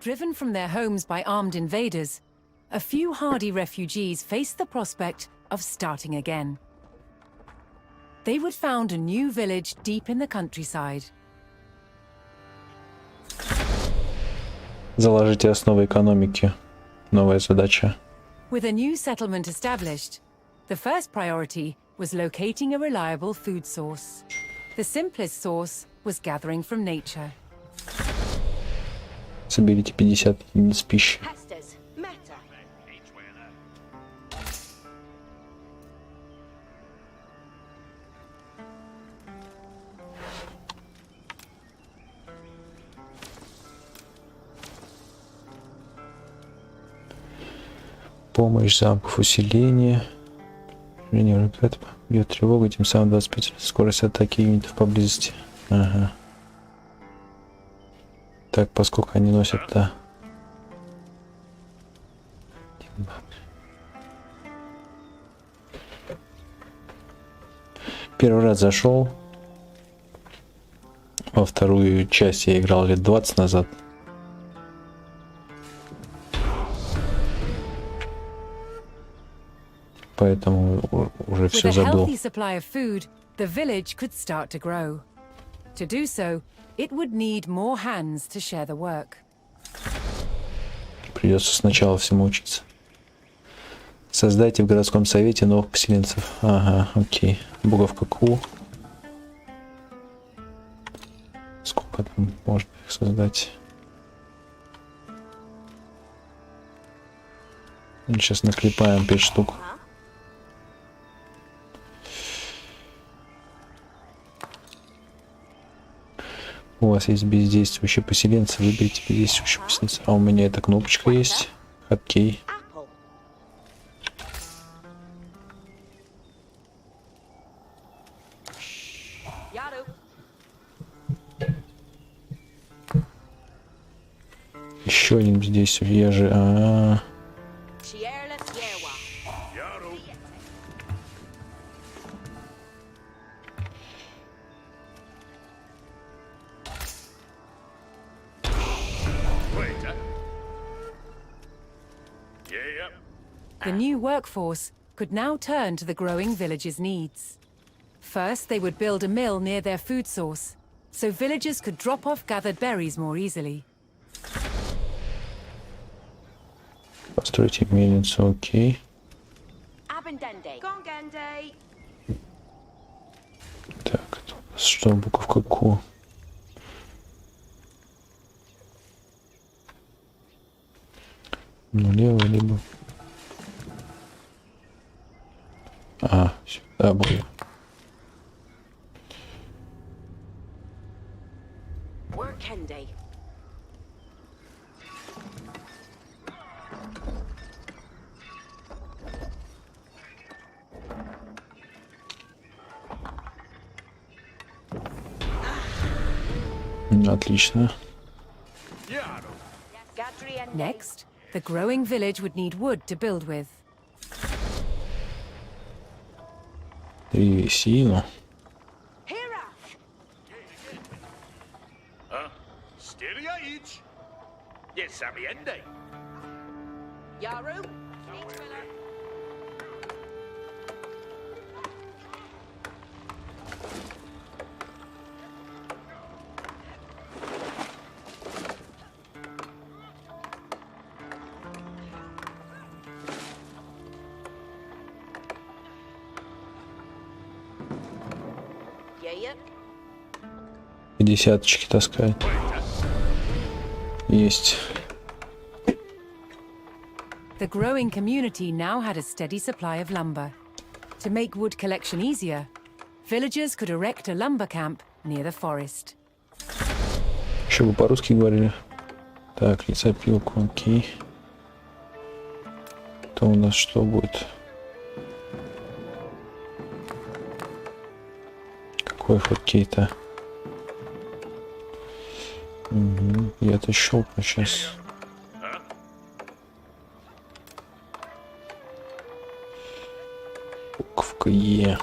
driven from their homes by armed invaders, a few hardy refugees faced the prospect of starting again. They would found a new village deep in the countryside. Заложите основы экономики. Новая задача. With a new settlement established, the first priority was locating a reliable food source. The simplest source was gathering from nature. Соберите 50 единиц пищи. Помощь замков, усиление. Бьет тревогу, тем самым 25 скорость атаки юнитов поблизости. Ага. Так, поскольку они носят-то. Первый раз зашел. Во вторую часть я играл лет 20 назад. Поэтому уже все забыл. Придется сначала всему учиться. Создайте в городском совете новых поселенцев. Ага, окей. Буковка Q. Сколько там можно их создать? Сейчас наклепаем 5 штук. У вас есть бездействующие поселенцы, выберите бездействующие поселенцы. А у меня эта кнопочка есть. Окей. Еще один бездействующий. Я же... The new workforce could now turn to the growing village's needs. First, they would build a mill near their food source, so villagers could drop off gathered berries more easily. Постройте мельницу, окей. Так, это у нас что, буковка Q? Ну, лево, либо... А, сюда будет. Отлично. Next, the growing village would need wood to build with. Древесину. Десяточки таскать. Есть. The growing community now had a steady supply of lumber. To make wood collection easier, villagers could erect a lumber camp near the forest. Еще бы по-русски говорили. Так, лесопилку, окей. То у нас что будет? Какой хоккей-то? Угу. Я это щелкну сейчас. Буковка Е.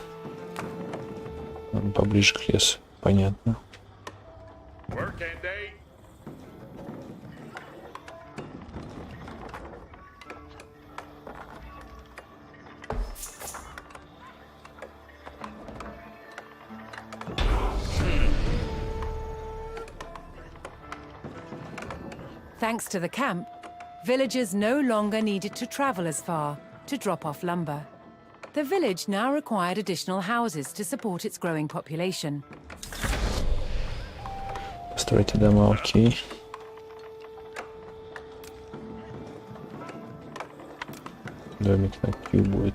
Поближе к лесу. Понятно. Thanks to the camp, villagers no longer needed to travel as far to drop off lumber. The village now required additional houses to support its growing population. Постройте дома, окей. Домик на Q будет.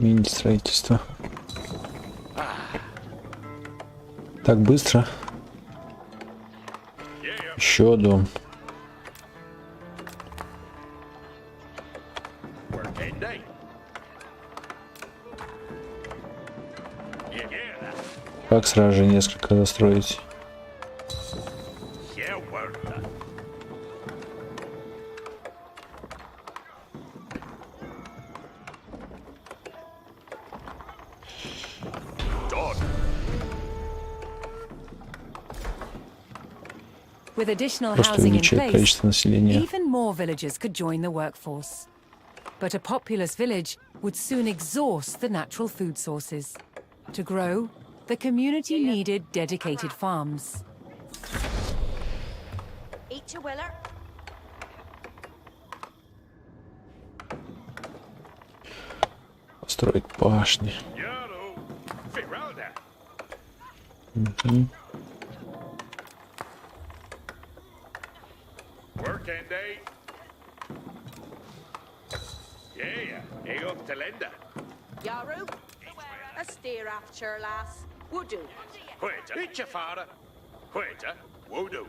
Мини-строительство. Так быстро. Еще дом. Как сразу же несколько застроить? With additional Просто housing in увеличивает place, количество населения. even more villagers could join the workforce. But a populous village would soon exhaust the natural food sources. To grow, the community needed dedicated farms. Построить башни. Мгм. Yaru, a steer after lass. Woodoo. Quita. It's your father. Quita. Woodoo.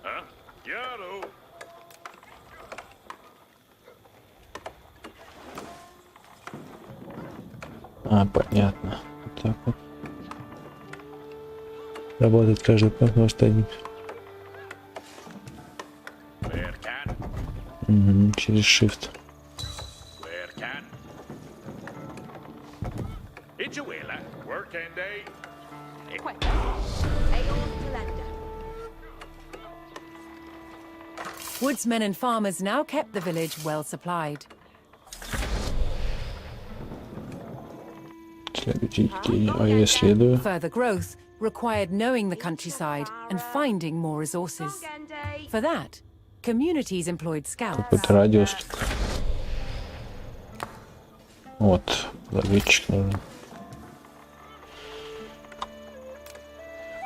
Huh? Yaru. А, понятно. Вот так вот. Работает каждый пункт на стадии. Where can? Угу, через shift. Where can? It's a wheeler. Working day. Quetta. Aeon Kalenda. Woodsmen and farmers now kept the village well supplied. Следуйте тени. А я следую. Further growth required knowing the countryside and finding more resources. For that, communities employed scouts. Какой-то радиус. Вот, разведчик нужен.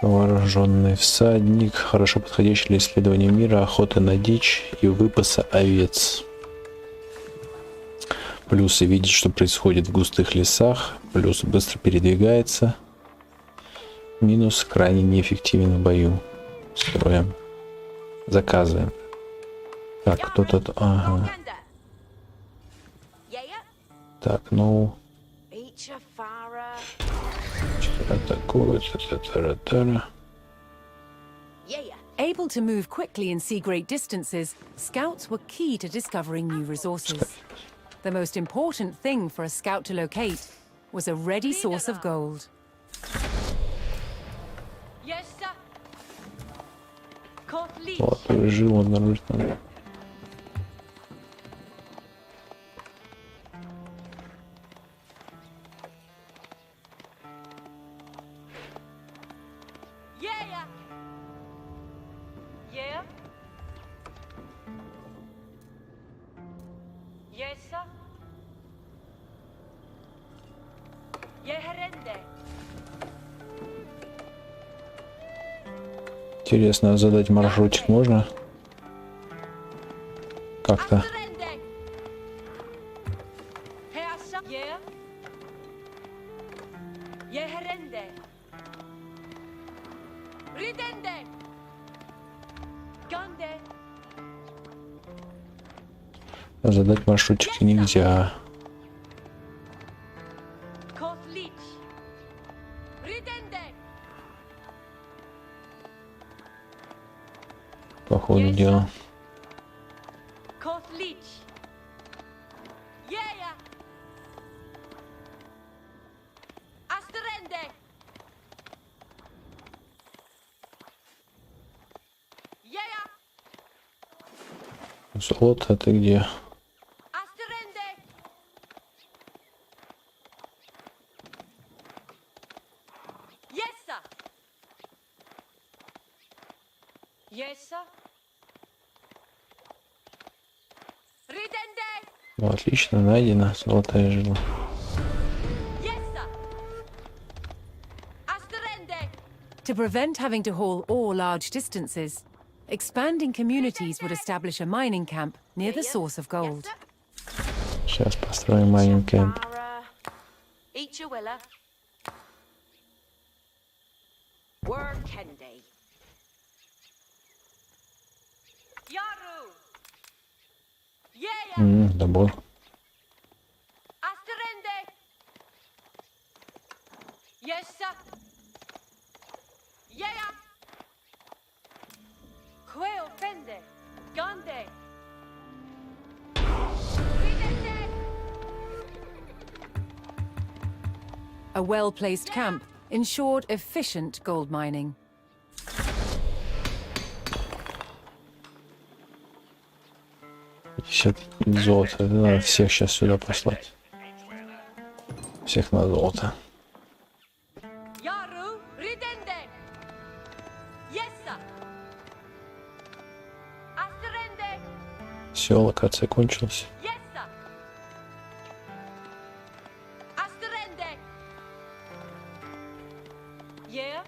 Вооруженный всадник, хорошо подходящий для исследования мира, охоты на дичь и выпаса овец. Плюсы: видеть, что происходит в густых лесах. Плюс: быстро передвигается. Минус: крайне неэффективен в бою. Строим. Заказываем. Так, кто-то... Ага. Так, ну... Атакует. Тара-тара. Able to move quickly and see great distances, scouts were key to discovering new resources. The most important thing for a scout to locate was a ready source of gold. Золотой жил, он наружно. Интересно, задать маршрутик можно? Как-то. Задать маршрутики нельзя. По ходу дела. Золото, ты где? Asterende. Yes, sir. Yes, sir. Ridende. Ну, отлично, найдено. Золотая жила. Yes, sir. Asterende. To prevent having to haul ore large distances, expanding communities would establish a mining camp near the source of gold. Сейчас построим майнинг кэмп. Eat your willa. Word Kennedy. Yaru. Yeah. Добро. Asterende. Yes, sir. Yeah. Quail fende. Gande. Ridende. A well-placed camp ensured efficient gold mining. 50 золота. Это надо всех сейчас сюда послать. Всех на золото. Yaru. Ridende. Yes, sir. Asterende. Все, локация кончилась. Yes, sir. Asterende. Yeah.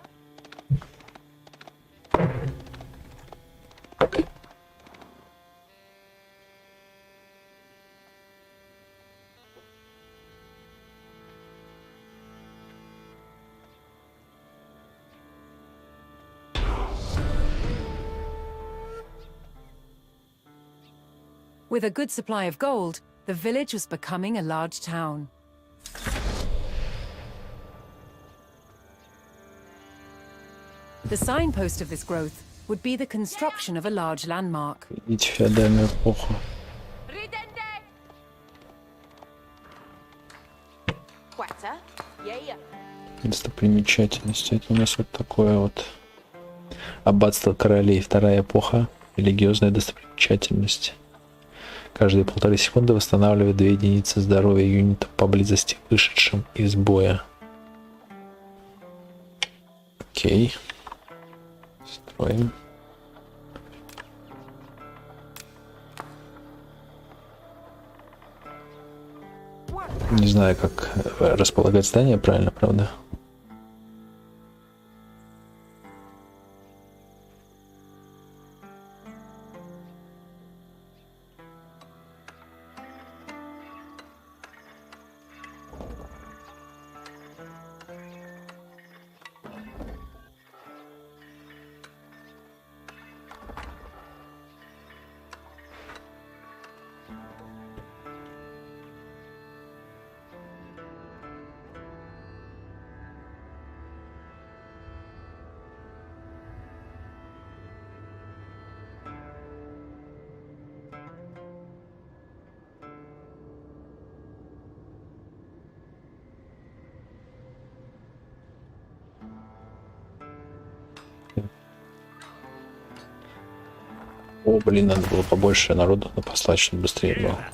With a good supply of gold, the village was becoming a large town. The signpost of this growth would be the construction of a large landmark. Идите в феодальную эпоху. Ridende. Quetta. Yeah. Достопримечательности. Это у нас вот такое вот аббатство королей. Вторая эпоха. Религиозная достопримечательность. Каждые 1,5 секунды восстанавливает 2 единицы здоровья юнита поблизости, вышедшим из боя. Окей. Строим. Не знаю, как располагать здание правильно, правда? О, блин, надо было побольше народу послать, чтобы быстрее было.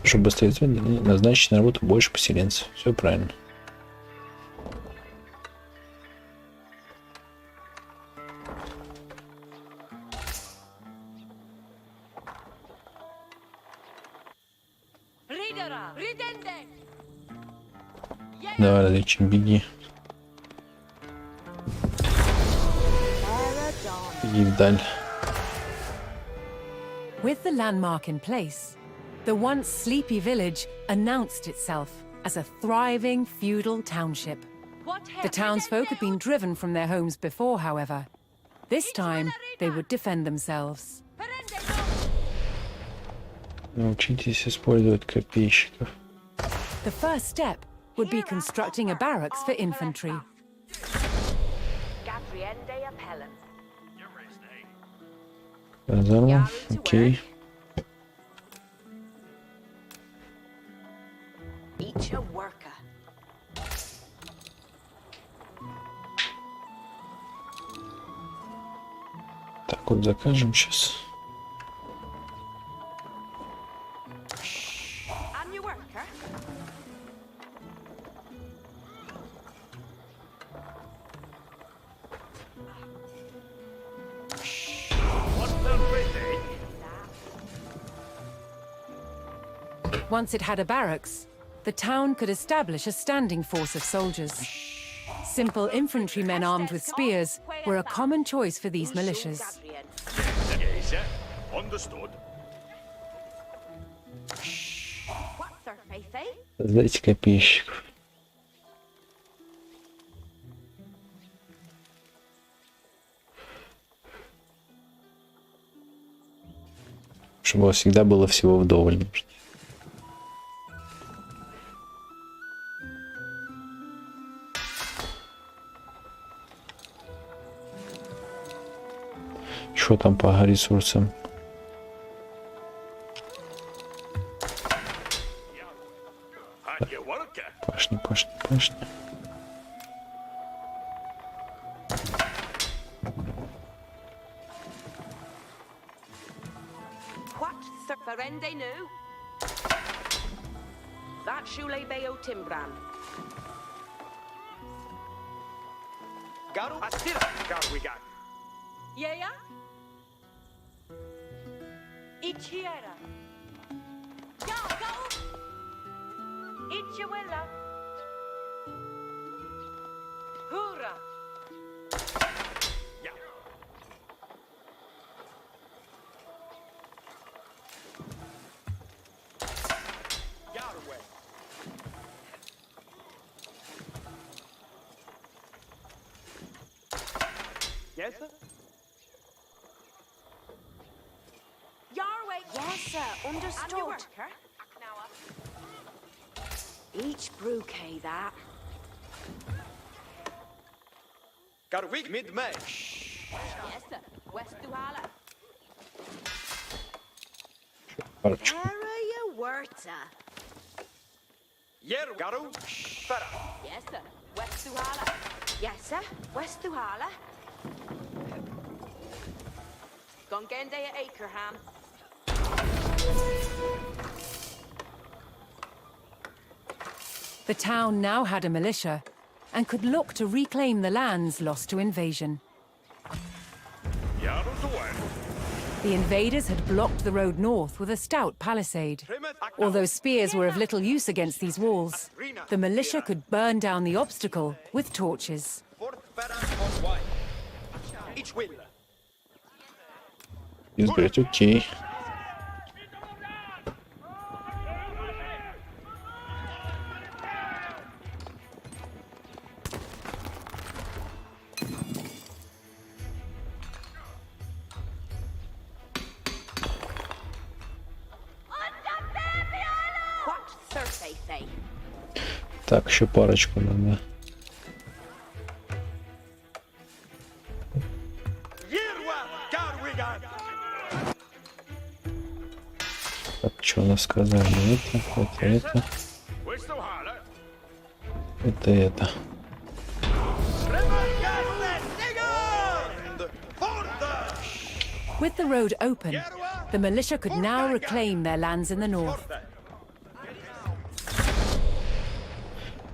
Чтобы быстрее назначить на работу больше поселенцев. Все правильно. Ridera. Ridende. Давай, различим, беги. Беги вдаль. With the landmark in place, the once sleepy village announced itself as a thriving feudal township. The townsfolk had been driven from their homes before, however. This time, they would defend themselves. Научитесь использовать копейщиков. The first step would be constructing a barracks for infantry. Gabriende appellant. Казарма, окей. Each a worker. Так, Код закажем сейчас. And you worker? What's the busy? Once it had a barracks, the town could establish a standing force of soldiers. Simple infantrymen armed with spears were a common choice for these militias. Yes, sir. Understood. What's their faith, eh? Создайте копейщиков. Чтобы у вас всегда было всего вдоволь. Что там по ресурсам? And you worker? Пашня, пашня, пашня. What's their ferende new? That shule beo timbran. Garu? Astira. Garu we got. Yeah? Ichiera. Ja, go! Ichiwilla. Hurra! Yeah. Garu way. Yes, sir. Yarway. Yes, sir. Understood. And you worker? Each brewkay that. Garu week mid-May. Yes, sir. West Duhala. Парочку. Area Werta. Yer Garu. Fera. Yes, sir. West Duhala. Yes, sir. West Duhala. Gongende Akerham. The town now had a militia and could look to reclaim the lands lost to invasion. Yaru Duan. The invaders had blocked the road north with a stout palisade. Although spears were of little use against these walls, the militia could burn down the obstacle with torches. Fourth Fera on white. Each will. Избрать, окей. What Thursday say? Так, еще парочку надо. Yerwa. Garu we got. Так, что у нас сказали? Это. West Duhala. Это. With the road open, the militia could now reclaim their lands in the north.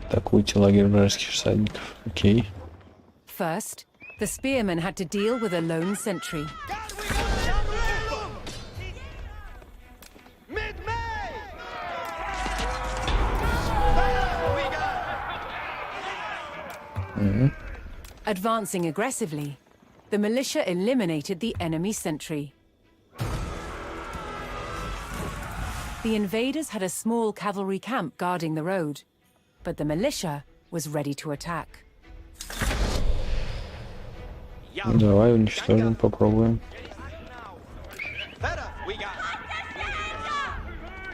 Атакуйте лагерь вражеских всадников. Окей. First, the spearmen had to deal with a lone sentry. Mid-May. Advancing aggressively, the militia eliminated the enemy sentry. The invaders had a small cavalry camp guarding the road, but the militia was ready to attack. Давай уничтожим, попробуем. Fera we got.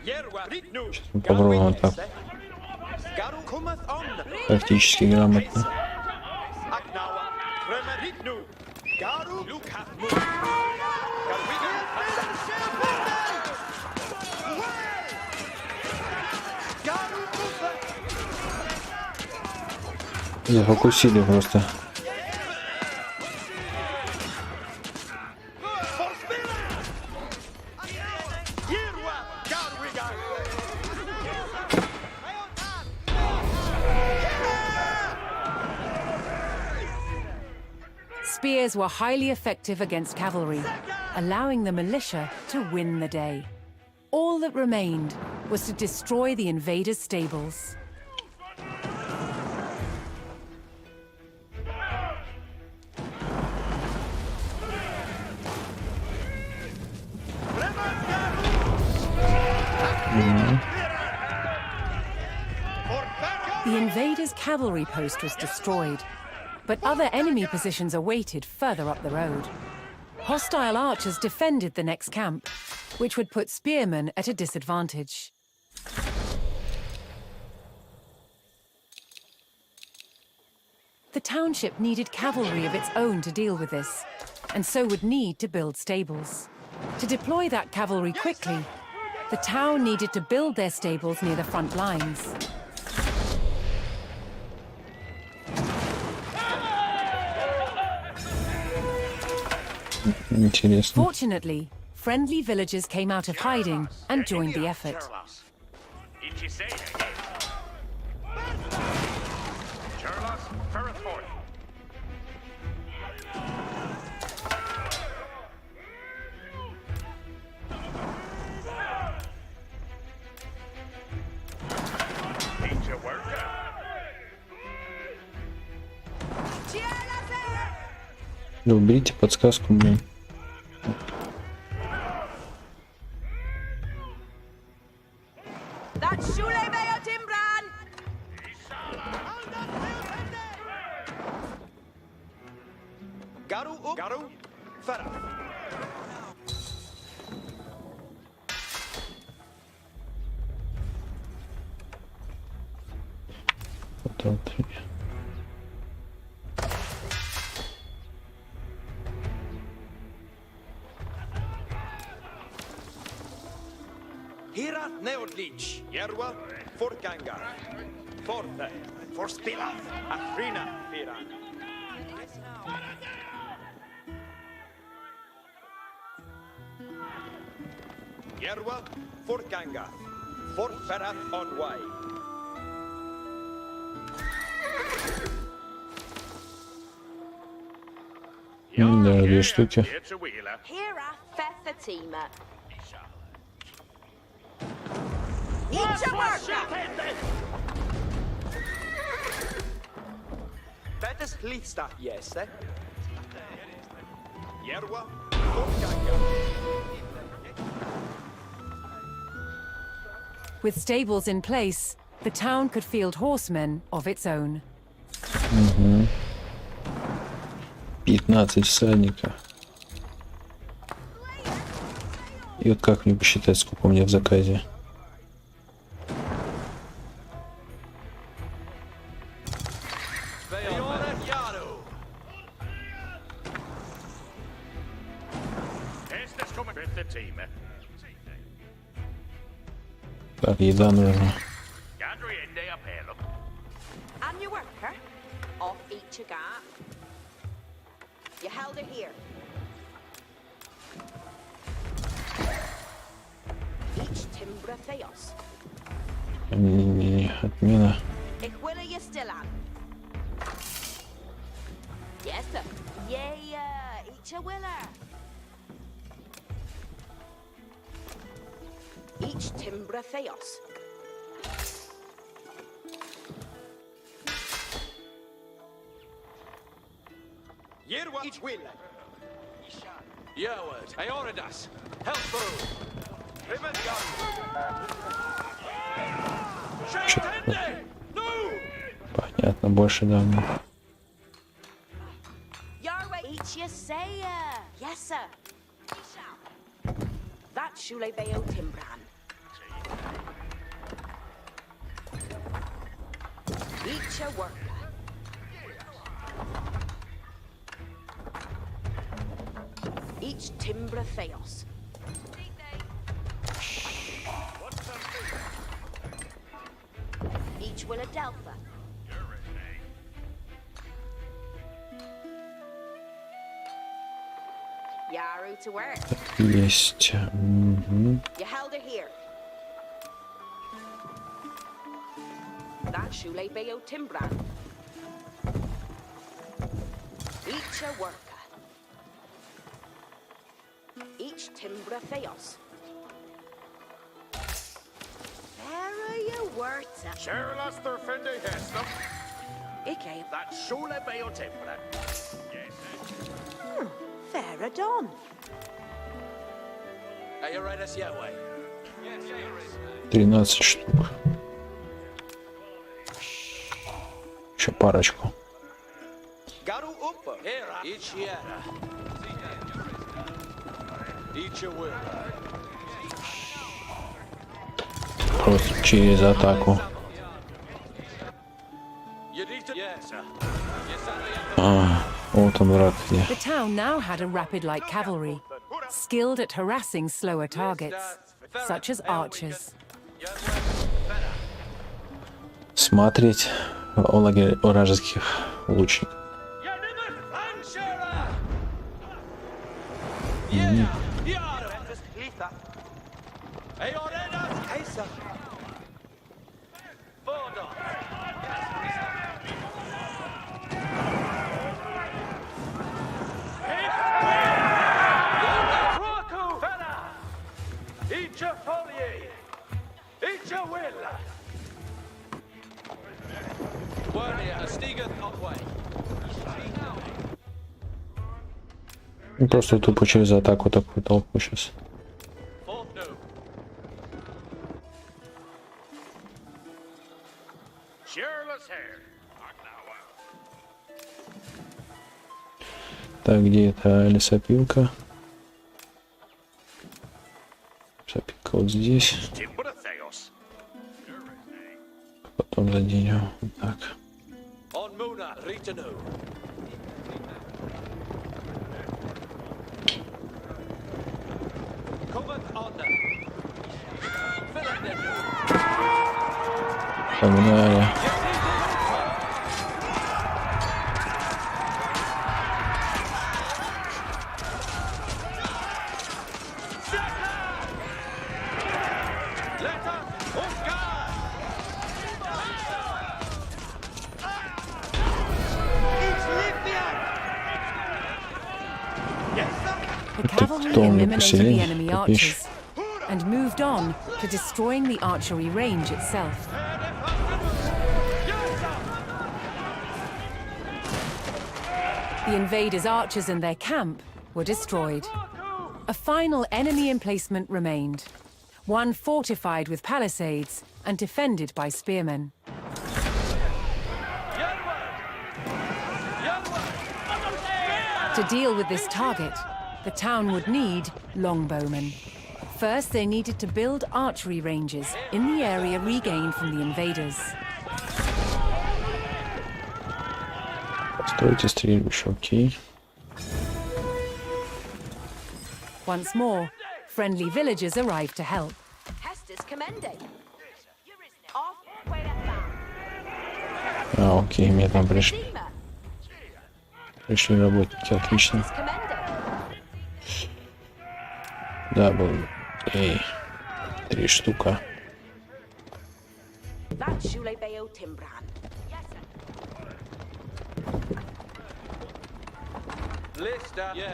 Yerwa. Ritnu. Попробуем вот так. Garu cometh on. Тактически грамотно. Aknawa. Trema Ritnu. Garu. Luka. Garu we got. Зафокусили просто. spears were highly effective against cavalry, allowing the militia to win the day. All that remained was to destroy the invaders' stables. The invaders' cavalry post was destroyed, but other enemy positions awaited further up the road. Hostile archers defended the next camp, which would put spearmen at a disadvantage. The township needed cavalry of its own to deal with this, and so would need to build stables. To deploy that cavalry quickly, the town needed to build their stables near the front lines. Интересно. Fortunately, friendly villagers came out of hiding and joined the effort. Да уберите подсказку мне. Потом три. Hira neodlich, Jerwa, forganga, forte, forspilla, afrina, fira. Jerwa, forganga, forferat on way. Да, две штуки. Hira Fatima. That is Litsta, yes, eh? Jerwa, forganga. With stables in place, the town could field horsemen of its own. 15 всадников. И вот как мне посчитать, сколько у меня в заказе? Так, еда нужна. And your worker, off each a gap. You held her here. Each timbra theos. Не, отмена. Ich will you still on. Yes, sir. Yeah, each a willer. Each timbra theos. Jerwa, each will. Yoward, Aoridas, help through. Понятно, больше давно. Yarway, each you say, yes, sir. That shule beo timbran. Each a worker. Each timbra theos. Each will a delta. Yaru to work. Есть. You held her here. That shule beo timbran. Each a worker. each timbre theos. There you were to Sherlas der Fende Hestum. Ike. That Shule Bayo Timbre. Fair done. Are you ready to way? 13 штук. Еще парочку. Garu umpa. Here, each year. Each will. Просто через атаку. You need to. Yes, sir. Вот он, враг где. The town now had a rapid light cavalry, skilled at harassing slower targets, such as archers. Смотреть лагерь вражеских лучников. Просто тупо через атаку такую толпу сейчас. Так, где это лесопилка? Лесопилка вот здесь. Потом заденем. Вот так. Погнали. The cavalry eliminated the enemy archers and moved on to destroying the archery range itself. The invaders' archers and their camp were destroyed. A final enemy emplacement remained, one fortified with palisades and defended by spearmen. To deal with this target, the town would need longbowmen. First, they needed to build archery ranges in the area regained from the invaders. Постройте стрельбище, окей. Once more, friendly villagers arrived to help. Hester's commending. Off way at Окей, мне там пришли работники, отлично. Да, был. Эй, 3 штука.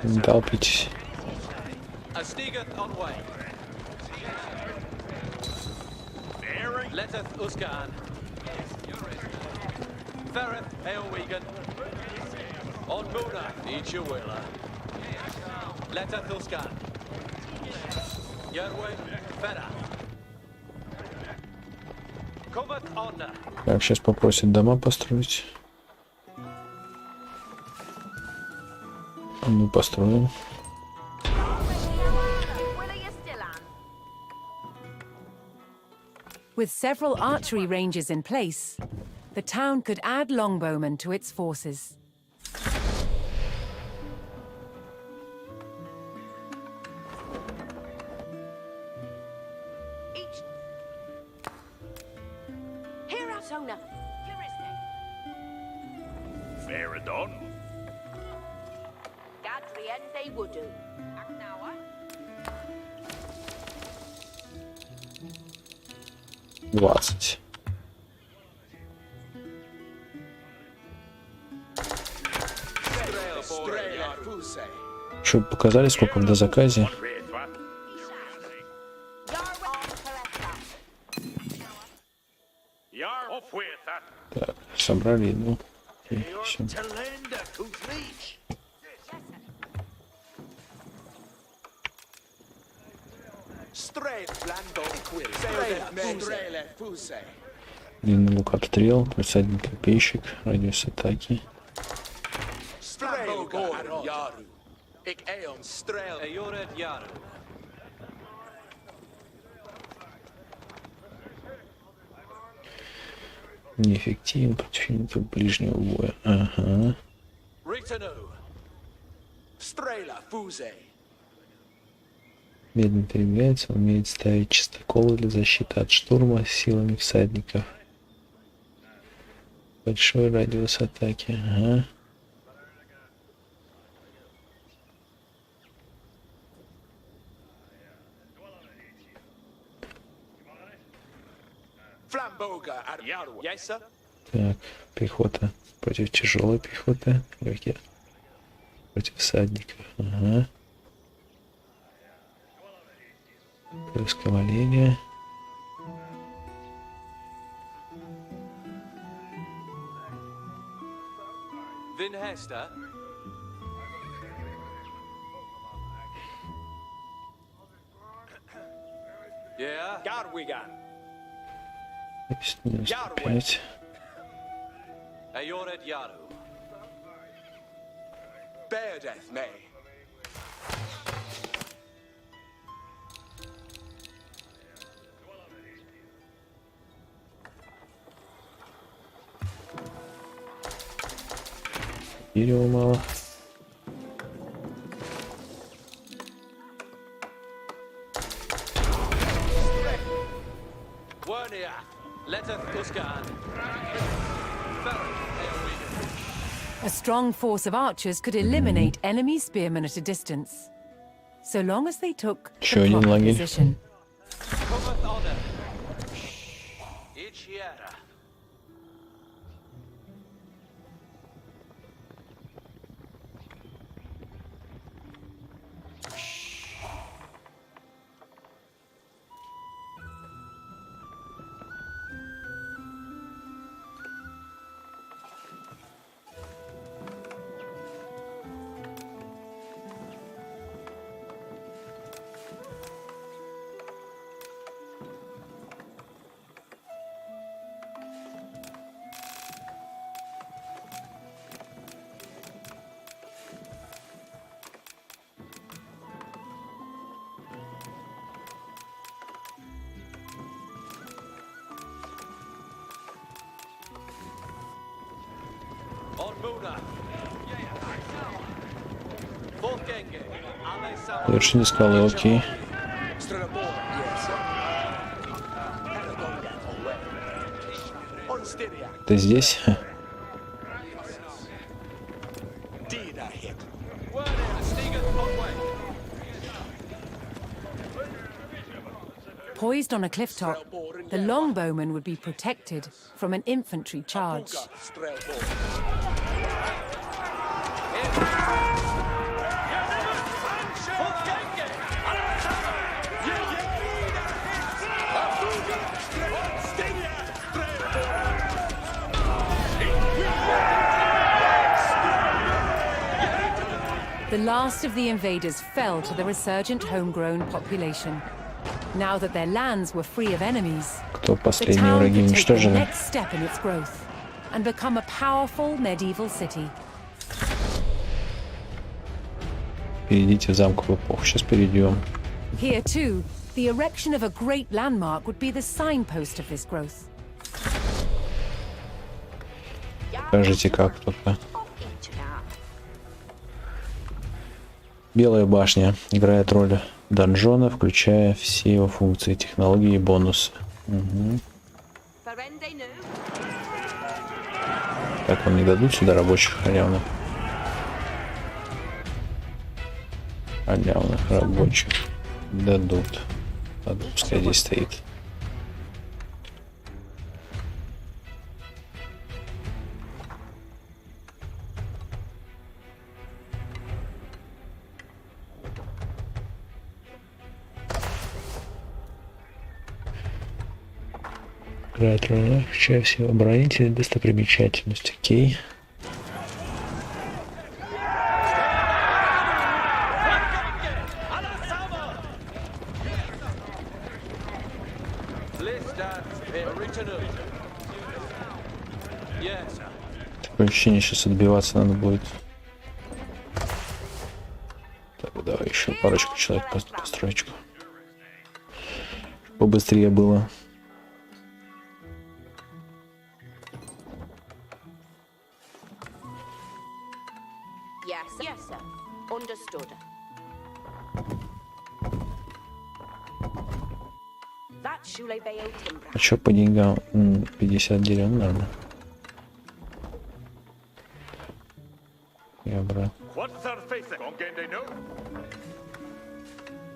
Не толпитесь. Так, сейчас попросят дома построить. Мы построим. With several archery ranges in place, the town could add longbowmen to its forces. Fair done. 20. Что, показали, сколько в дозаказе? Off with that. Так, собрали, ну. Окей, You're всё. to lend a tooth leech. Straight Lando. Straight Fuse. Длинный лук обстрел, плюс 1 копейщик, радиус атаки. Straight Yaru. Ik eon strail. Eored Yaru. Неэффективен против юнитов ближнего боя. Ага. Ritanu. Strela Fuse. Медленно передвигается, умеет ставить чистоколы для защиты от штурма силами всадников. Большой радиус атаки. Ага. Flamboga at Yaru. Yes, sir. Так, пехота против тяжелой пехоты. Легкие против всадников. Ага. Плюс кавалерия. Vinhesta. Yeah. Garwigan. 95. Ayored Yaru. Bear Death May. Дерева мало. Wernia. Leteth Uskan. A strong force of archers could eliminate enemy spearmen at a distance, so long as they took Еще the один proper лагерь. position. Cometh honor. Ichiera. On Muna. Volkenge. Alessandro. Вершине скалы, окей. Strelabor. Yes, sir. Patagonia away. On Styriac. Ты здесь? Dida hit. Wernia. Stigan Otway. Poised on a cliff top, the longbowman would be protected from an infantry charge. Strelabor. The last of the invaders fell to the resurgent homegrown population. Now that their lands were free of enemies, Кто the последние town враги could take the уничтожены? next step in its growth and become a powerful medieval city. Перейдите в замковую эпоху. Сейчас перейдем. Here too, the erection of a great landmark would be the signpost of this growth. Покажите, как только. Off each of that. Белая башня играет роль донжона, включая все его функции, технологии и бонусы. Угу. Ferende nu. Так, вам не дадут сюда рабочих халявных? Халявных рабочих дадут. Ладно, пускай здесь стоит. Играет роль чаще всего оборонительной достопримечательности. Окей. Такое ощущение, сейчас отбиваться надо будет. Так, давай еще парочку человек построечку. Побыстрее было. Yes, sir. Understood. That Shule Bayo Timbra. А что по деньгам? 50 деревьев, наверное. Я брал. What's their face? Gone game they know.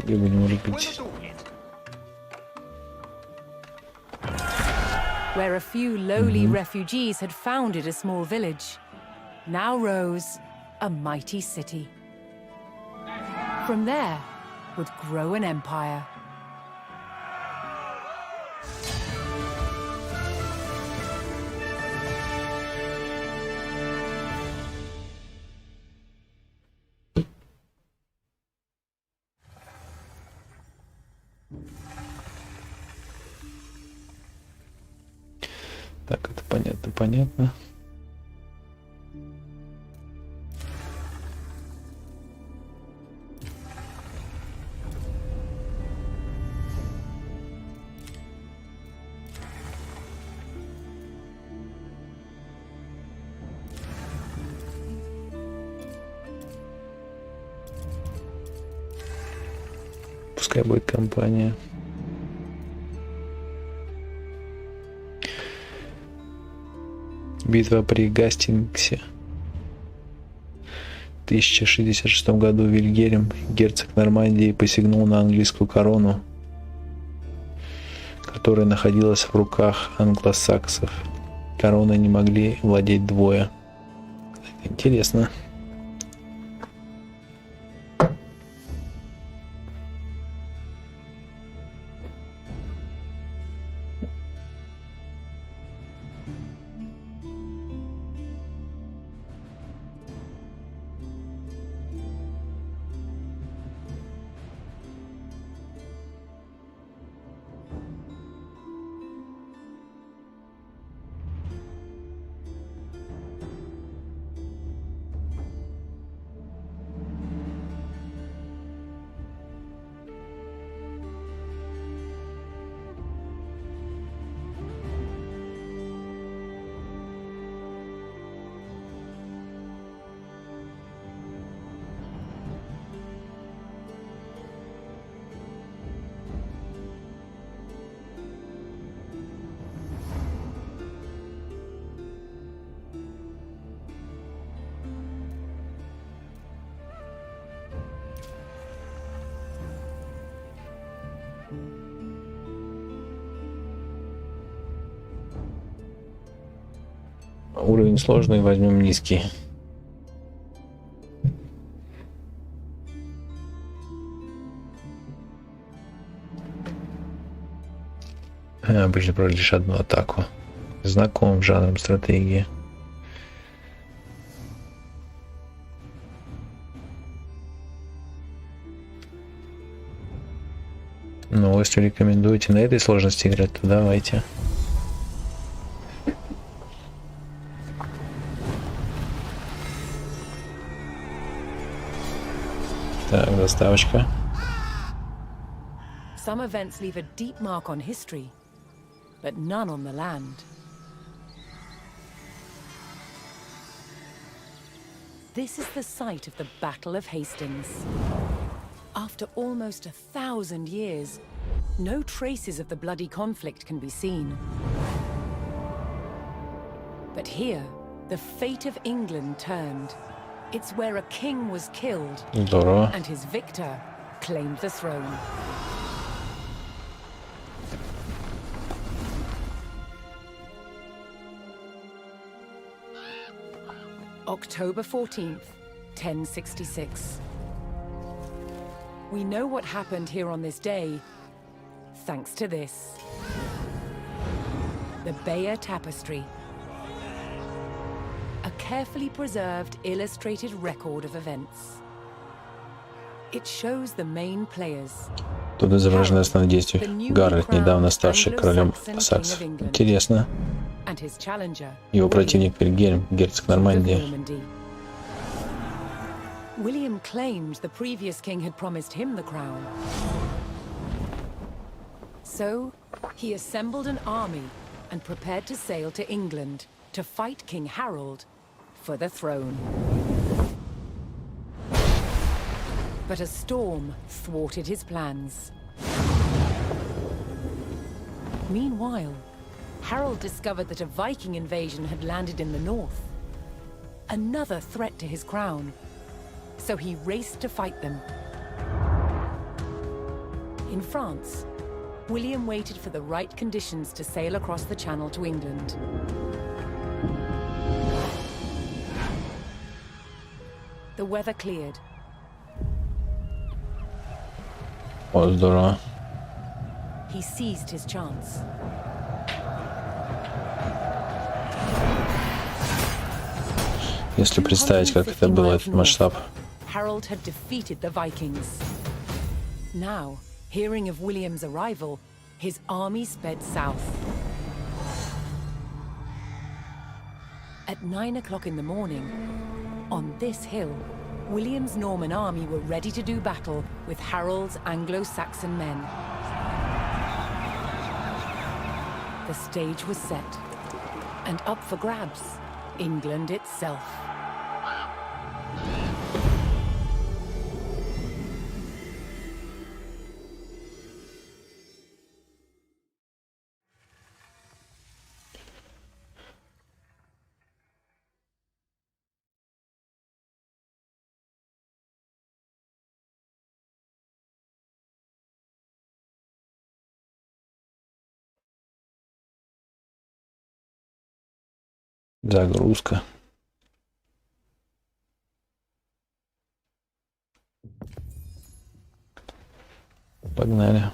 И будем рубить. Where a few lowly refugees had founded a small village, now rose a mighty city. From there would grow an empire. Так, это понятно. Пускай будет компания. Битва при Гастингсе. В 1066 году Вильгельм, герцог Нормандии, посягнул на английскую корону, которая находилась в руках англосаксов. Короной не могли владеть двое. Интересно. Уровень сложный, возьмем низкий. Обычно проводишь лишь одну атаку. Знаком с жанром стратегии. Ну, если рекомендуете на этой сложности играть, то давайте. Так, доставочка. Some events leave a deep mark on history, but none on the land. This is the site of the Battle of Hastings. After almost 1,000 years, no traces of the bloody conflict can be seen. But here, the fate of England turned. It's where a king was killed, Здорово. and his victor claimed the throne. October 14th, 1066. We know what happened here on this day, thanks to this. the Bayer Tapestry. A carefully preserved illustrated record of events. It shows the main players. Тут изображены основные действия. Гаррет, недавно ставший королем саксов. Интересно. And his challenger, Его противник Вильгельм, герцог Нормандии. William claimed the previous king had promised him the crown. So, he assembled an army and prepared to sail to England to fight King Harold for the throne. But a storm thwarted his plans. Meanwhile, Harold discovered that a Viking invasion had landed in the north. Another threat to his crown. So he raced to fight them. In France, William waited for the right conditions to sail across the Channel to England. The weather cleared. О, здорово. He seized his chance. Если представить, как это было, этот масштаб. Harold had defeated the Vikings. Now, hearing of William's arrival, his army sped south. At 9 o'clock in the morning, on this hill, William's Norman army were ready to do battle with Harold's Anglo-Saxon men. The stage was set, and up for grabs, England itself. Загрузка. Погнали.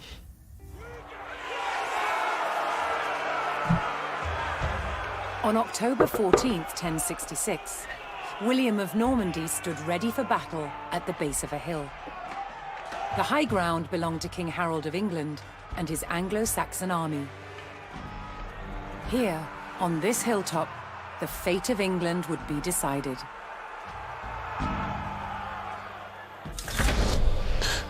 On October 14th, 1066, William of Normandy stood ready for battle at the base of a hill. The high ground belonged to King Harold of England and his Anglo-Saxon army. Here, on this hilltop, the fate of England would be decided.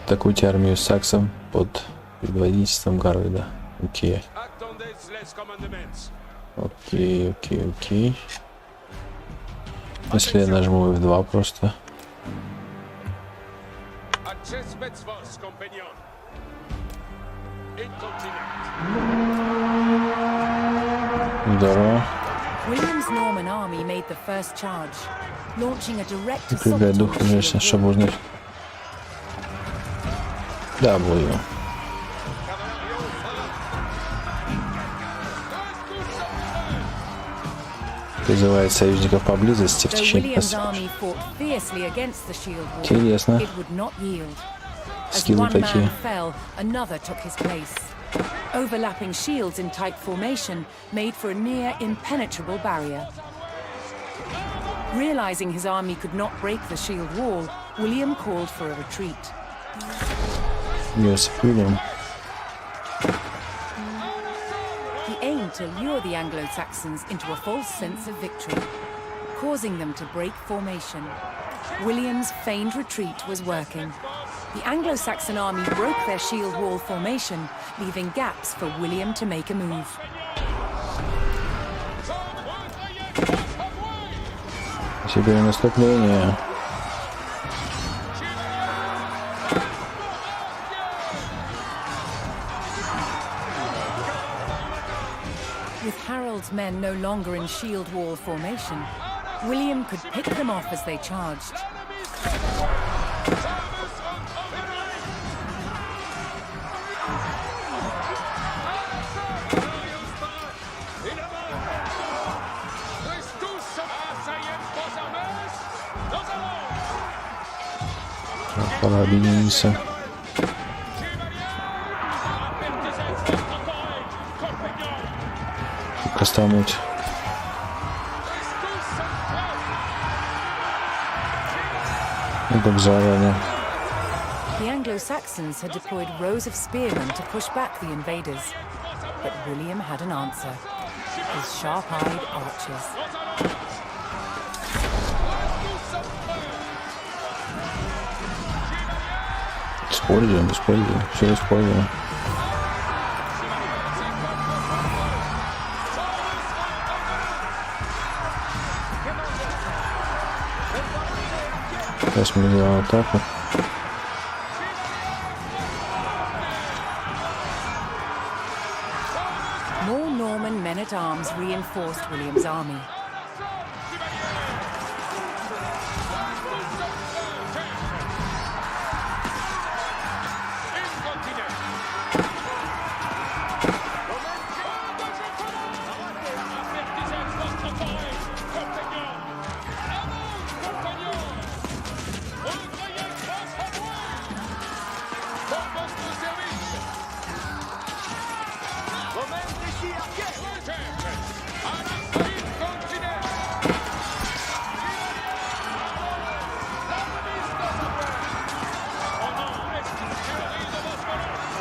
Атакуйте армию саксов под предводительством Гарольда. Окей. Окей. Если я нажму F2 просто. Здорово. William's Norman army made the first charge, launching a direct assault Напрягай on дух, the конечно, shield чтобы wall. узнать. W. Призывает союзников поблизости в Though течение William's army fought fiercely against the shield wall, Интересно. it would not yield. As Скиллы one такие. man fell, another took his place. Overlapping shields in tight formation made for a near impenetrable barrier. Realizing his army could not break the shield wall, William called for a retreat. William. He aimed to lure the Anglo-Saxons into a false sense of victory, causing them to break formation. William's feigned retreat was working. The Anglo-Saxon army broke their shield wall formation, leaving gaps for William to make a move. Теперь наступление. With Harold's men no longer in shield wall formation, William could pick them off as they charged. Пора объединиться. Кастануть. Ну, как заранее. The Anglo-Saxons had deployed rows of spearmen to push back the invaders, but William had an answer. His sharp-eyed archers. Используем, все используем. Сейчас мы делаем вот так вот. More Norman men-at-arms reinforced William's army.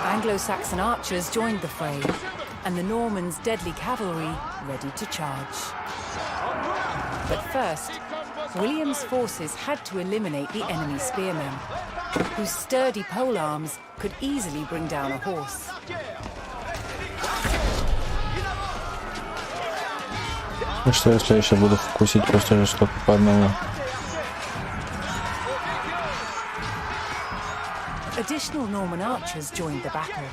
Anglo-Saxon archers joined the fray, and the Normans' deadly cavalry ready to charge. But first, William's forces had to eliminate the enemy spearmen, whose sturdy polearms could easily bring down a horse. Ну что, если я сейчас буду фокусить просто жестоко по одному? Additional Norman archers joined the battle.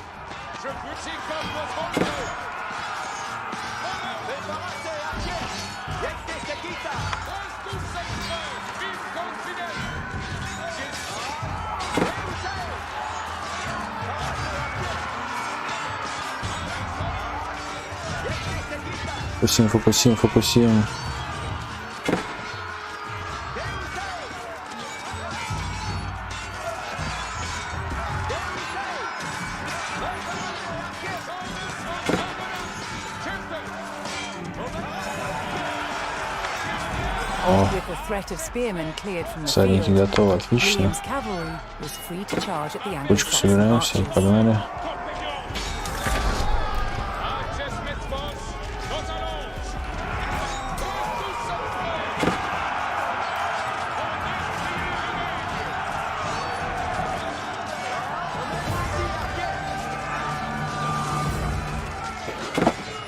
Фокусим. With the threat of spearmen cleared from the Всадники field, готовы, отлично. William's cavalry was free to charge at the Кучку Anglo-Saxon собираемся и archers. погнали.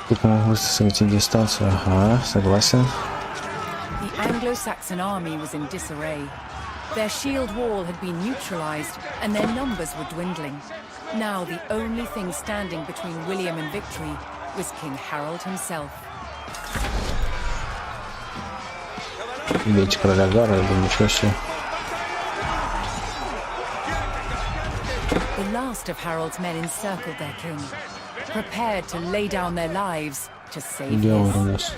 Тут мы быстро сократить дистанцию. Ага, согласен. The Anglo-Saxon army was in disarray. Their shield wall had been neutralized, and their numbers were dwindling. Now the only thing standing between William and victory was King Harold himself. Видите короля Гара, я думаю, ничего себе. The last of Harold's men encircled their king, prepared to lay down their lives to save Дело у his. нас.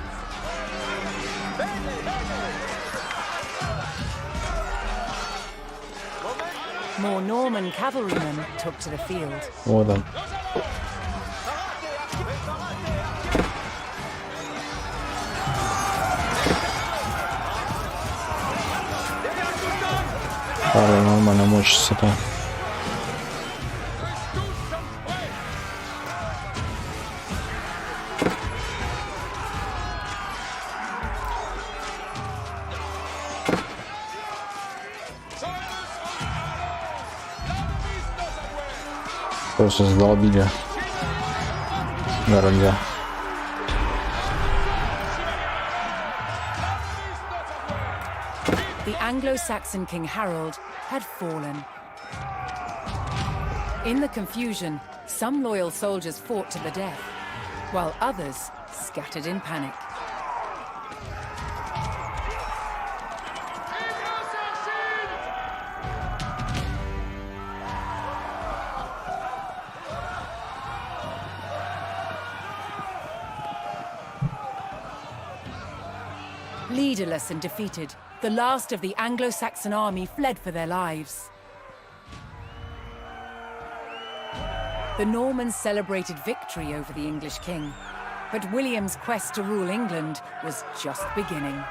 More Norman cavalrymen took to the field. Вот он. Пара нормально мочится-то. Просто задолбили города. The Anglo-Saxon King Harold had fallen. In the confusion, some loyal soldiers fought to the death, while others scattered in panic. Leaderless and defeated, the last of the Anglo-Saxon army fled for their lives. The Normans celebrated victory over the English king, But William's quest to rule England was just beginning.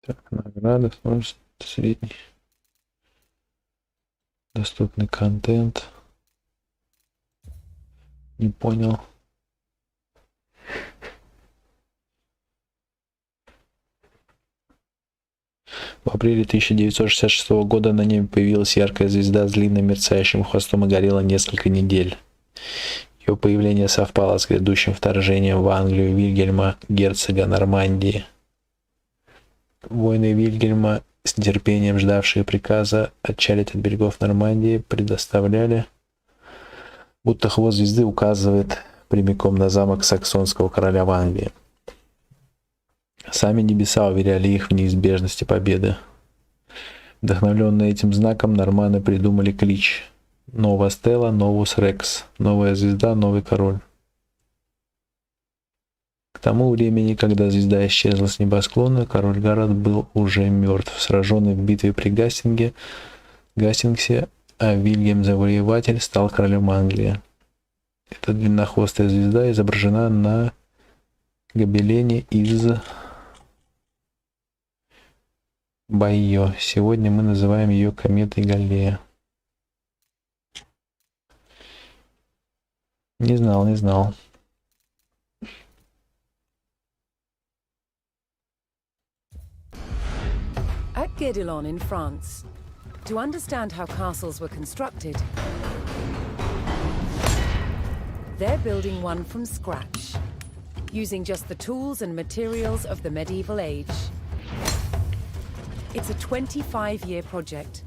Так, награда, сложность средний. Доступный контент. Не понял. В апреле 1966 года на небе появилась яркая звезда с длинным мерцающим хвостом и горела несколько недель. Ее появление совпало с грядущим вторжением в Англию Вильгельма, герцога Нормандии. Воины Вильгельма, с нетерпением ждавшие приказа отчалить от берегов Нормандии, предоставляли, будто хвост звезды указывает прямиком на замок саксонского короля в Англии. Сами небеса уверяли их в неизбежности победы. Вдохновленные этим знаком, норманы придумали клич «Нова Стелла, Новус Рекс» — «Новая звезда, новый король». К тому времени, когда звезда исчезла с небосклона, король Гаррет был уже мертв, сраженный в битве при Гастингсе, а Вильгельм Завоеватель стал королем Англии. Эта длиннохвостая звезда изображена на гобелене из Байо. Сегодня мы называем ее кометой Галлея. Не знал. At Guédelon in France, to understand how castles were constructed, they're building one from scratch, using just the tools and materials of the medieval age. It's a 25-year project,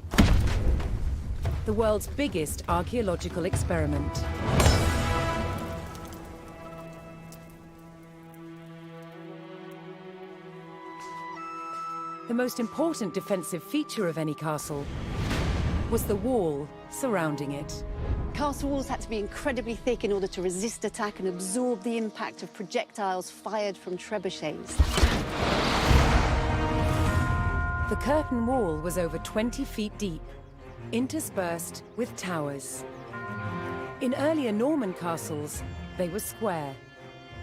the world's biggest archaeological experiment. The most important defensive feature of any castle was the wall surrounding it. Castle walls had to be incredibly thick in order to resist attack and absorb the impact of projectiles fired from trebuchets. The curtain wall was over 20 feet deep, interspersed with towers. In earlier Norman castles, they were square.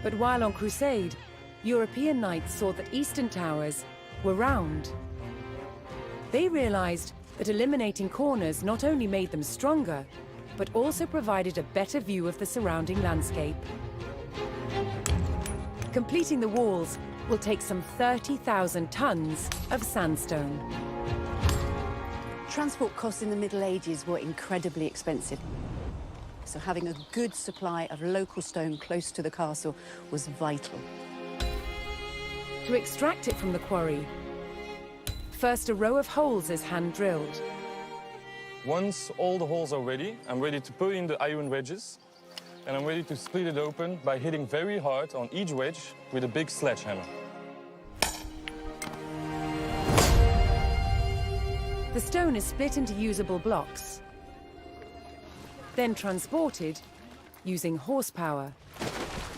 But while on crusade, European knights saw that eastern towers were round. They realized that eliminating corners not only made them stronger, but also provided a better view of the surrounding landscape. Completing the walls will take some 30,000 tons of sandstone. Transport costs in the Middle Ages were incredibly expensive. So having a good supply of local stone close to the castle was vital. To extract it from the quarry, first a row of holes is hand-drilled. Once all the holes are ready, I'm ready to put in the iron wedges, and I'm ready to split it open by hitting very hard on each wedge with a big sledgehammer. The stone is split into usable blocks, then transported using horsepower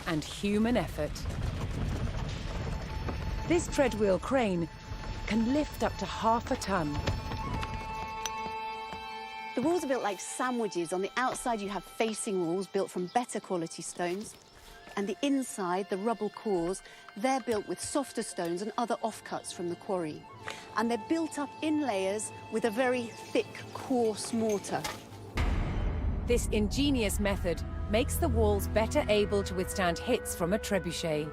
and human effort. This treadwheel crane can lift up to half a ton. The walls are built like sandwiches. On the outside, you have facing walls built from better quality stones. And the inside, the rubble cores, they're built with softer stones and other offcuts from the quarry. And they're built up in layers with a very thick, coarse mortar. This ingenious method makes the walls better able to withstand hits from a trebuchet.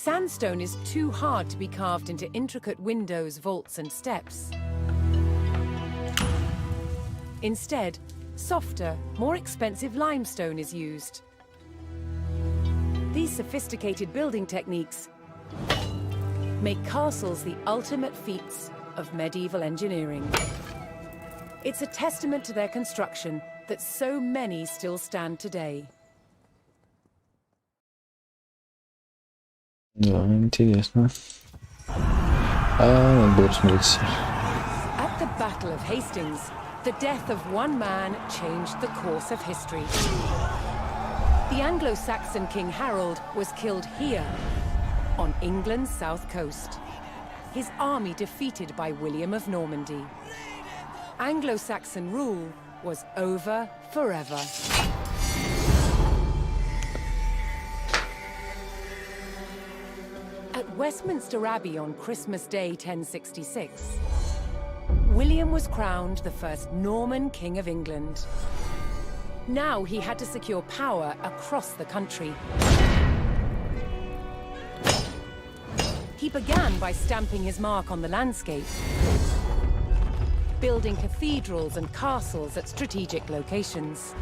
Sandstone is too hard to be carved into intricate windows, vaults, and steps. Instead, softer, more expensive limestone is used. These sophisticated building techniques make castles the ultimate feats of medieval engineering. It's a testament to their construction that so many still stand today. Да, интересно. А, надо смотрится. At the Battle of Hastings, the death of one man changed the course of history. The Anglo-Saxon King Harold was killed here, on England's south coast. His army defeated by William of Normandy. Anglo-Saxon rule was over forever. At Westminster Abbey on Christmas Day 1066, William was crowned the first Norman King of England. Now he had to secure power across the country. He began by stamping his mark on the landscape, building cathedrals and castles at strategic locations.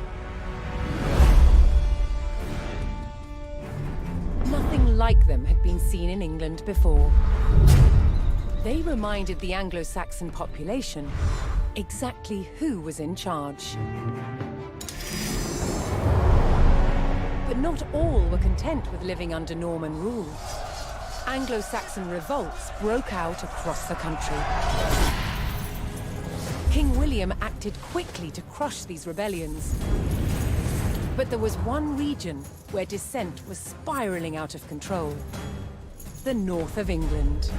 Nothing like them had been seen in England before. They reminded the Anglo-Saxon population exactly who was in charge. But not all were content with living under Norman rule. Anglo-Saxon revolts broke out across the country. King William acted quickly to crush these rebellions. But there was one region where dissent was spiraling out of control: the north of England.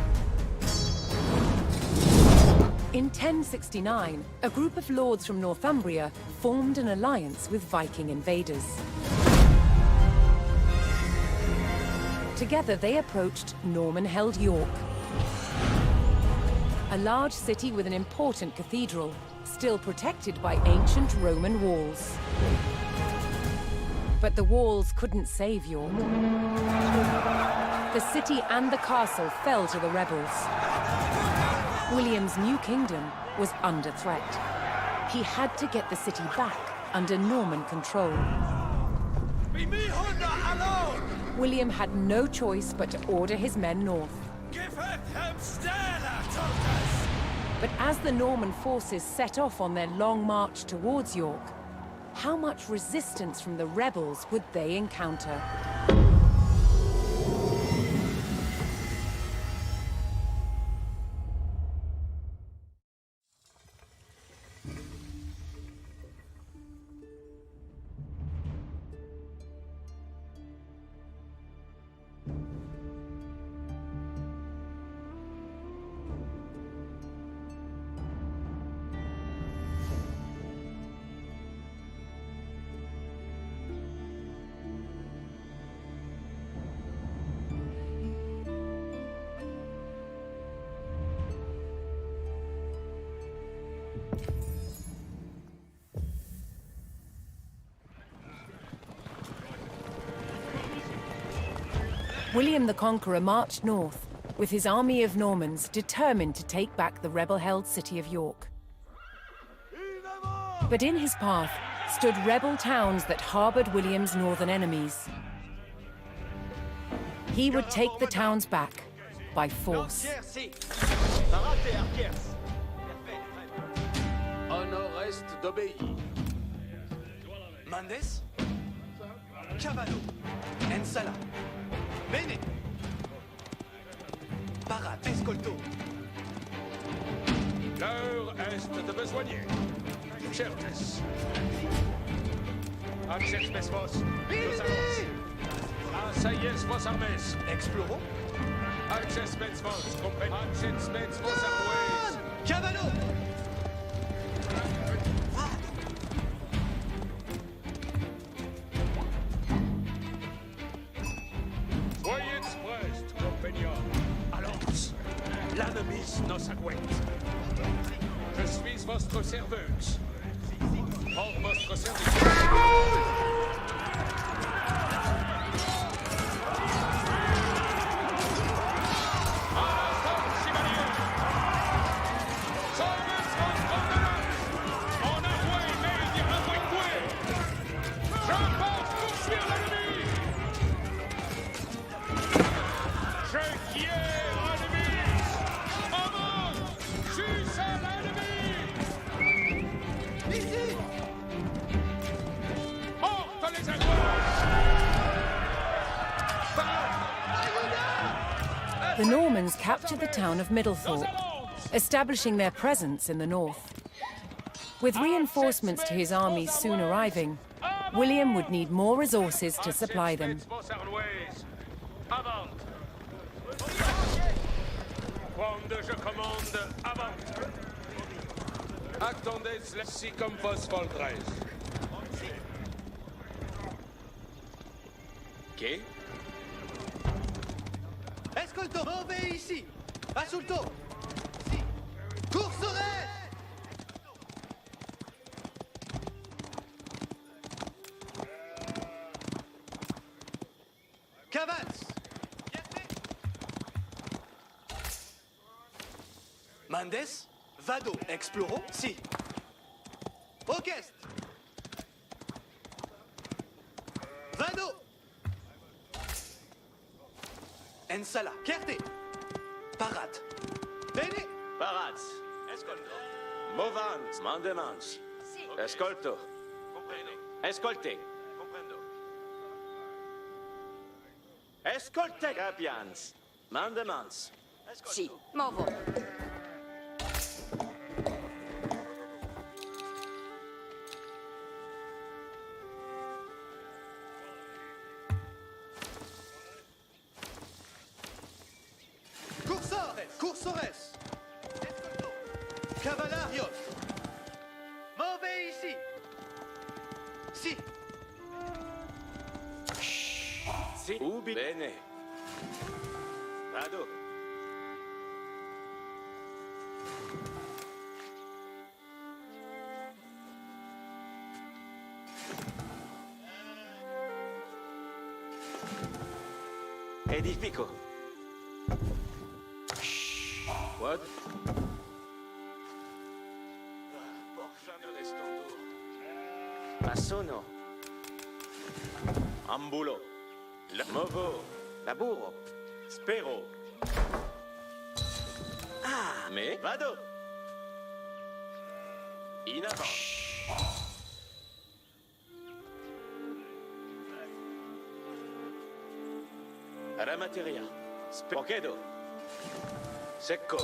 In 1069, a group of lords from Northumbria formed an alliance with Viking invaders. Together they approached Norman-held York, a large city with an important cathedral, still protected by ancient Roman walls. But the walls couldn't save York. The city and the castle fell to the rebels. William's new kingdom was under threat. He had to get the city back under Norman control. William had no choice but to order his men north. But as the Norman forces set off on their long march towards York, how much resistance from the rebels would they encounter? William the Conqueror marched north, with his army of Normans determined to take back the rebel-held city of York. But in his path stood rebel towns that harbored William's northern enemies. He would take the towns back by force. Honor reste d'obéir. Mandes, Cavallo, Ensala, Bene, Parat, Escolto. L'heure est de besoigner. Certes. Access vos. Nous avons. Assayez vos armées. Explorons. Access vos. Compagnie. Access vos armées. Cavallo. Voyez prest, compagnon. Allons. L'ennemi nos agouette. Je suis votre serveuse. Pour votre service. Ici. The Normans captured the town of Middlethorpe, establishing their presence in the north. With reinforcements to his armies soon arriving, William would need more resources to supply them. Quando je commande, avant. Attendez, si comme vos voldrez. Ok. Escolto, mauvais ici. Assulto. Si. Courserez. Cavals. Mandes, vado, exploro, si. Orchestre. Vado. Ensala, Kerte. Parat. Bene. Parats. Escolto. Movans. Mandemans. Escolto. Comprendo. Escolte. Comprendo. Escolte, capians. Mandemans. Sì, muovo. Cursores. Cursores. Escolto. Cavalarios. Mauvais ici. Si. Si. Ubi. Bene. Vado. Edifico. What? Porfano restando. Assono. Ambulo. Movo. Laburo. Spero. Ah, mais vado. In avant. Alla materia. Spochedo. Secco.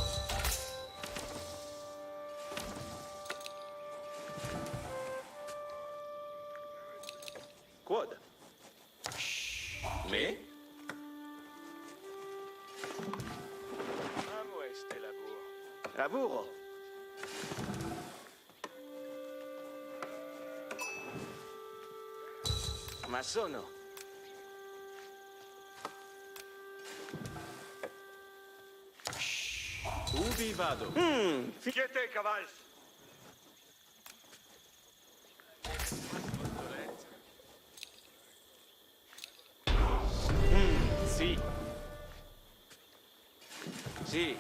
Quad. Me? Amo este laburo. Laburo. Ma sono. Ubi vado? Fiete, cavals. Si. Si.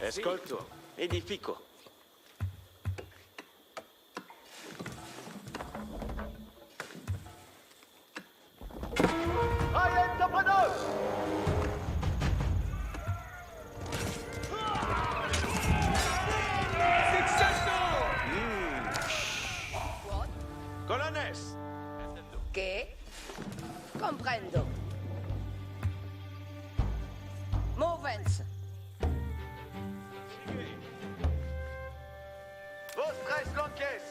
Escolto. Edifico. Colones. Che? Comprendo. Movens. Vostres flanques.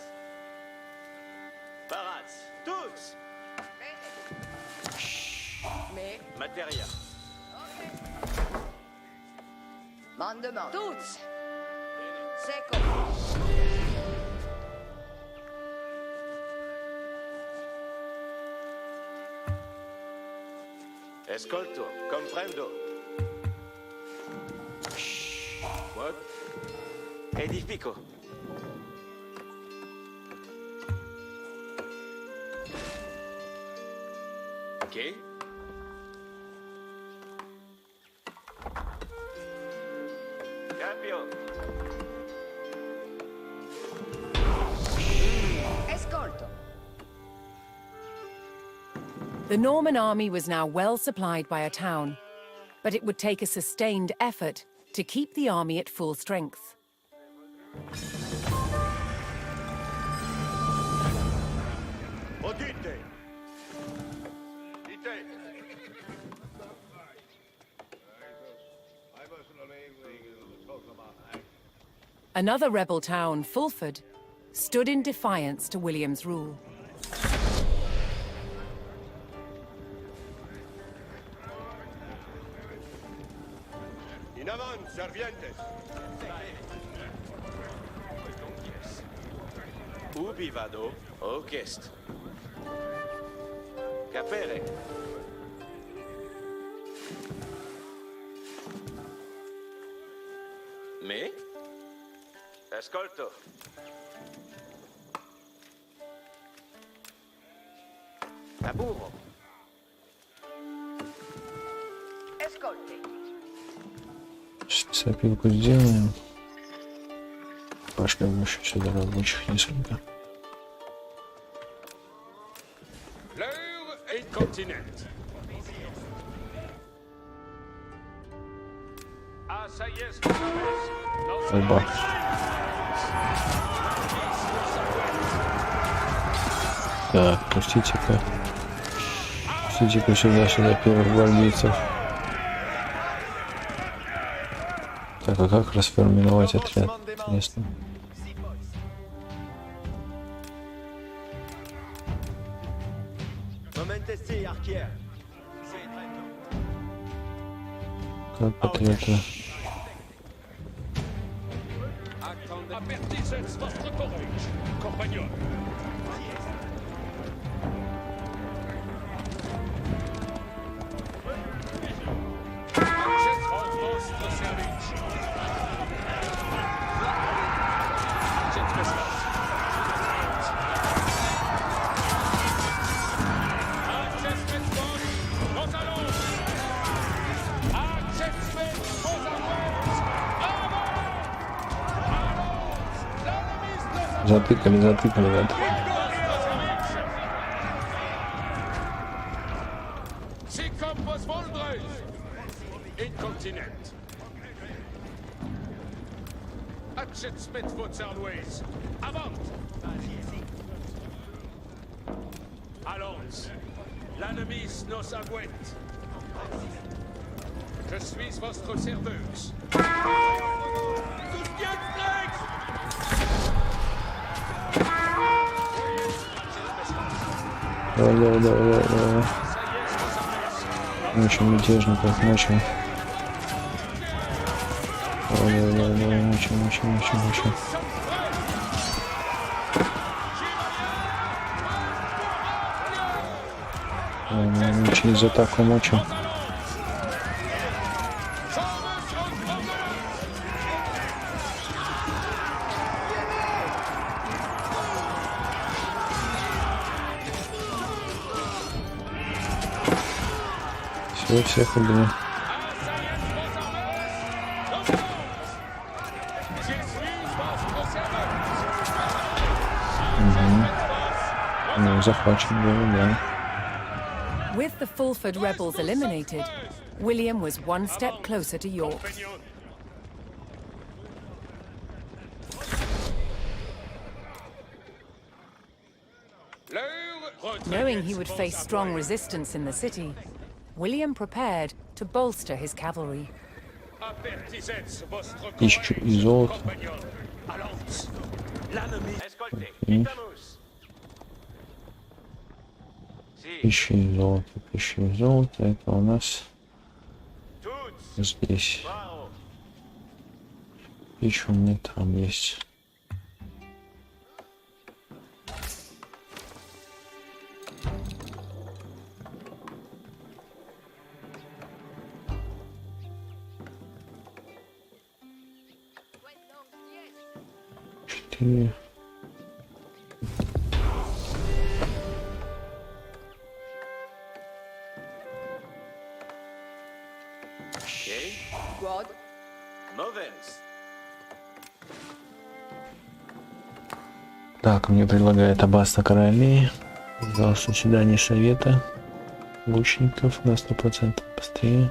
Parats. Tous. Me. Materia. Mandement. Tous. Secco. Escolto. Comprendo. What? Edifico. Ok. Cambio. Escolto. The Norman army was now well supplied by a town, but it would take a sustained effort to keep the army at full strength. Audite. Another rebel town, Fulford, stood in defiance to William's rule. In avant, servientes. Ubi vado? Ocest. Capere. Me? Ascolto. Aburo. Ascolti. Сейчас опилку сделаем. Пошлем еще сюда рабочих несколько. L'heure est continent. Ah, ça y est, Оба. Так, пустите-ка. Пустите-ка сюда первых гвардейцев. Так, а как расформировать отряд? Интересно. Как отряд? Avertissez votre courage, compagnon. Access for vostre service. Cette message. Access with vos allons. Access with vos allons. Затыкали. C'est comme vos voldres. Incontinent. Access with vos always. Avant. Allons. L'ennemi nos aguette. Je suis votre serveuse. Давай. Мочим мятежников, мочим. Давай, мочим. Через атаку мочим. Всех убили. Ну, захвачен был, да. With the Fulford rebels eliminated, William was one step closer to York. Knowing he would face strong resistance in the city, William prepared to bolster his cavalry. Тысячу и золото. Тысяча и золото. Это у нас здесь. Тысяча у меня там есть. Четыре. God. Так, мне предлагает аббатство королей. Пожалуйста, заседание совета лучников на 100% быстрее.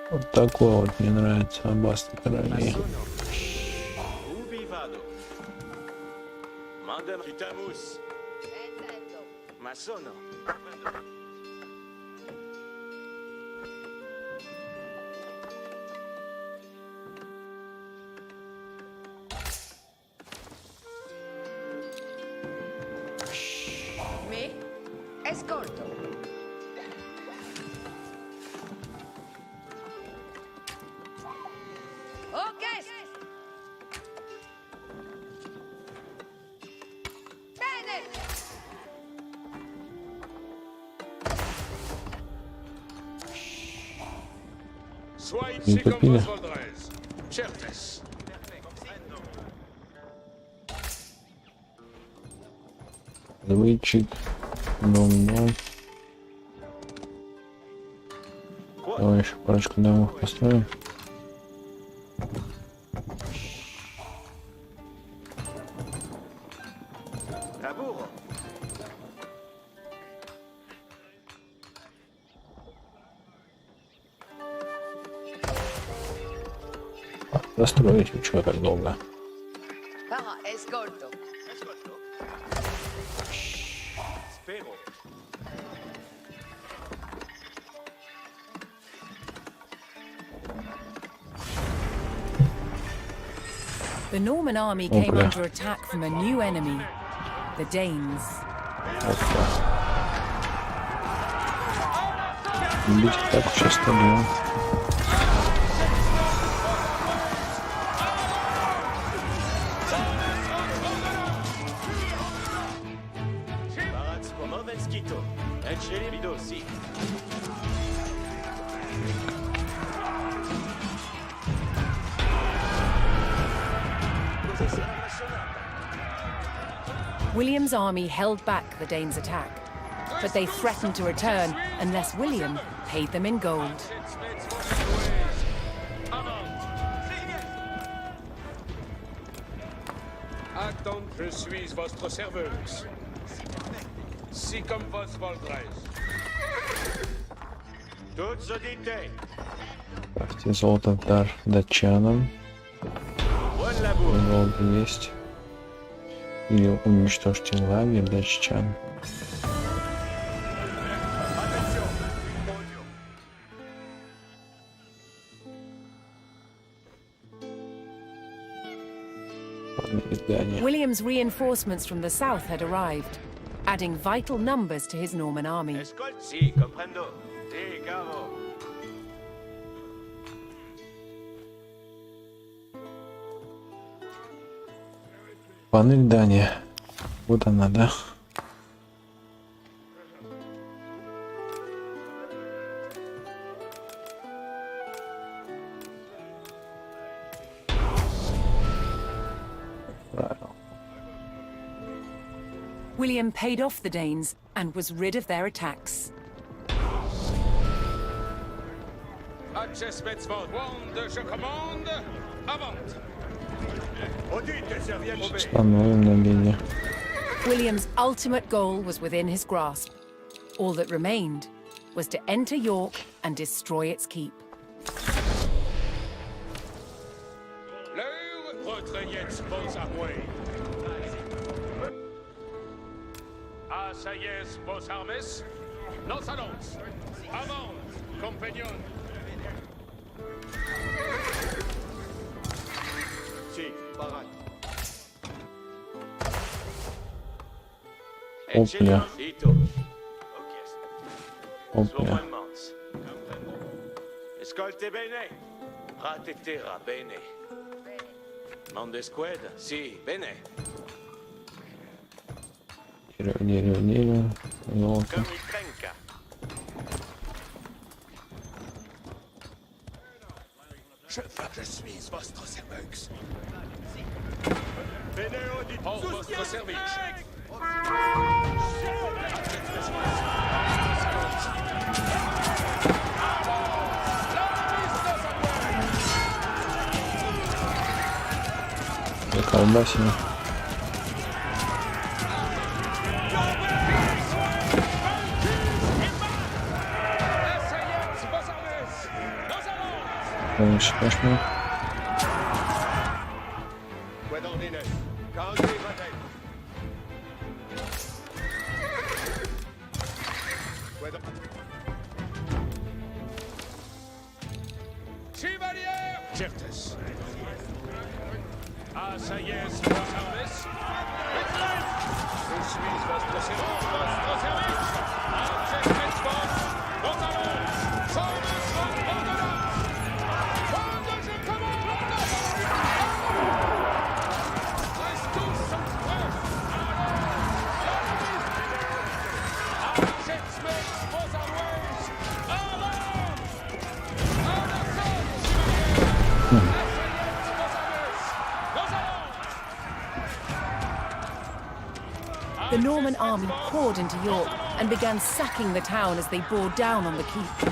Вот такой вот мне нравится аббатство королей. Ascolto. Ok. Bene. Не тупили. Двоечек. Дом. Давай еще парочку домов построим. Достроить, чего так долго? Ah, ascolto. Spero. The Norman army came bля. under attack from a new enemy, the Danes. Опа. Бить так сейчас стадион. Barazko Movenskito. Enceli Vidosi. William's army held back the Danes' attack, but they threatened to return unless William paid them in gold. Attends, je suis votre serveuse. Si comme vos voldrez. Toutes auditées. Ставьте золото дар датчанам. Bonne labour. Золото есть. Или уничтожьте лагерь датчан. William's reinforcements from the south had arrived, adding vital numbers to his Norman army. Escolte. Si, comprendo. Si, caro. Панель Дания. Вот она, да? William paid off the Danes and was rid of their attacks. Je commande, avant. Становим на линии. William's ultimate goal was within his grasp. All that remained was to enter York and destroy its keep. Asseyez vos armes. Nos allons. Avant, compagnons. Si, parade. Опля. Опля. Normalement. Escolte bene. Pratetera bene. Mondesqued. Si, bene. Дерево. Золото. Камитrenka. Je suis votre serveuse. Pour votre service. Заколбасили. Раньше пошли. Chevalier! Certes. Asseyez vos armes. Je suis votre service. the Norman army poured into York and began sacking the town as they bore down on the keep.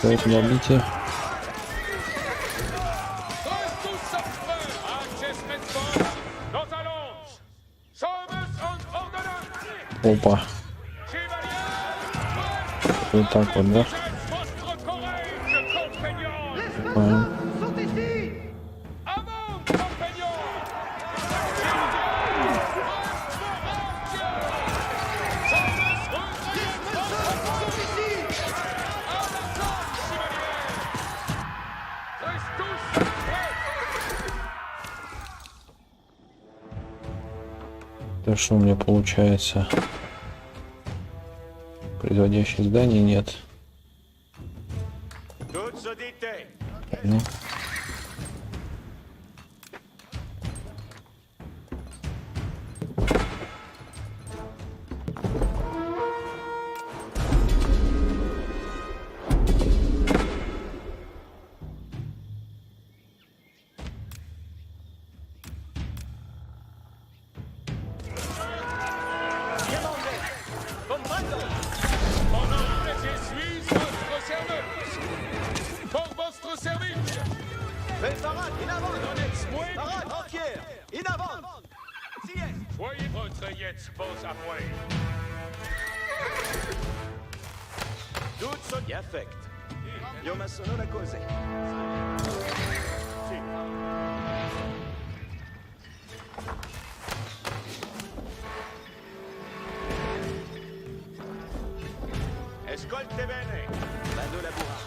Давайте, добейте. Опа. Вот так вот, да? Это что у меня получается? Производящее здание нет. Ну. Voyez votre jetzt vos avoués. Tutto gli affect. Io ma sono la cose. Ascolte bene. Vado la burra.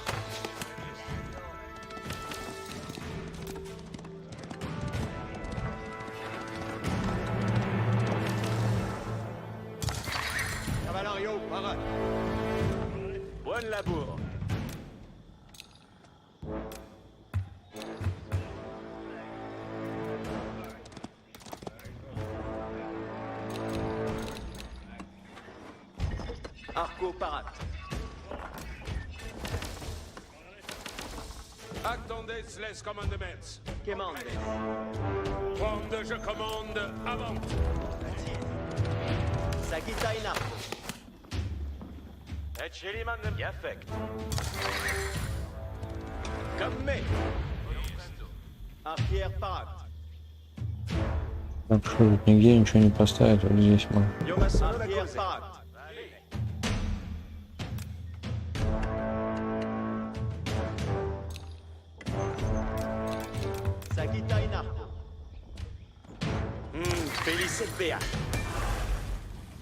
Buon lavoro. Arco parate. Attendez les commandements. Commande. Quando je commande, avant. Sagita in arco. Et Chiliman gli affect. Comme me. Arquière parate. Так что тут нигде ничего не поставить, вот здесь мы. Io ma sono la cose. Sagita in arco. Felice Bea.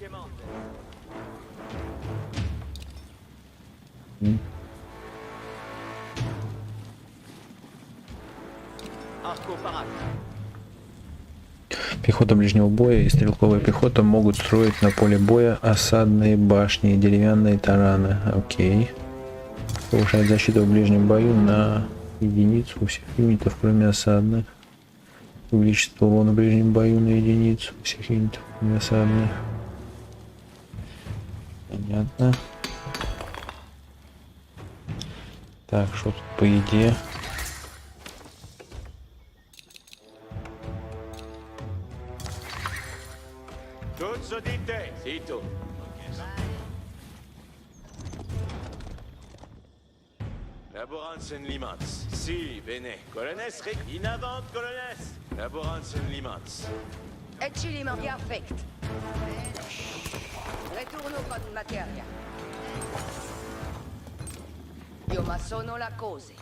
Commande. Arco parate. Пехота ближнего боя и стрелковая пехота могут строить на поле боя осадные башни и деревянные тараны. Окей. Повышает защиту в ближнем бою на единицу у всех юнитов, кроме осадных. Увеличит урон в ближнем бою на единицу у всех юнитов, кроме осадных. Понятно. Так, что тут по еде? Tutto di te. Zitto. Laboranzen limans. Si, bene. Colonnes rec. In avant, colonnes. Laboranzen limans. Et Chiliman perfect. Retourne au code matériel. Io ma sono la cose.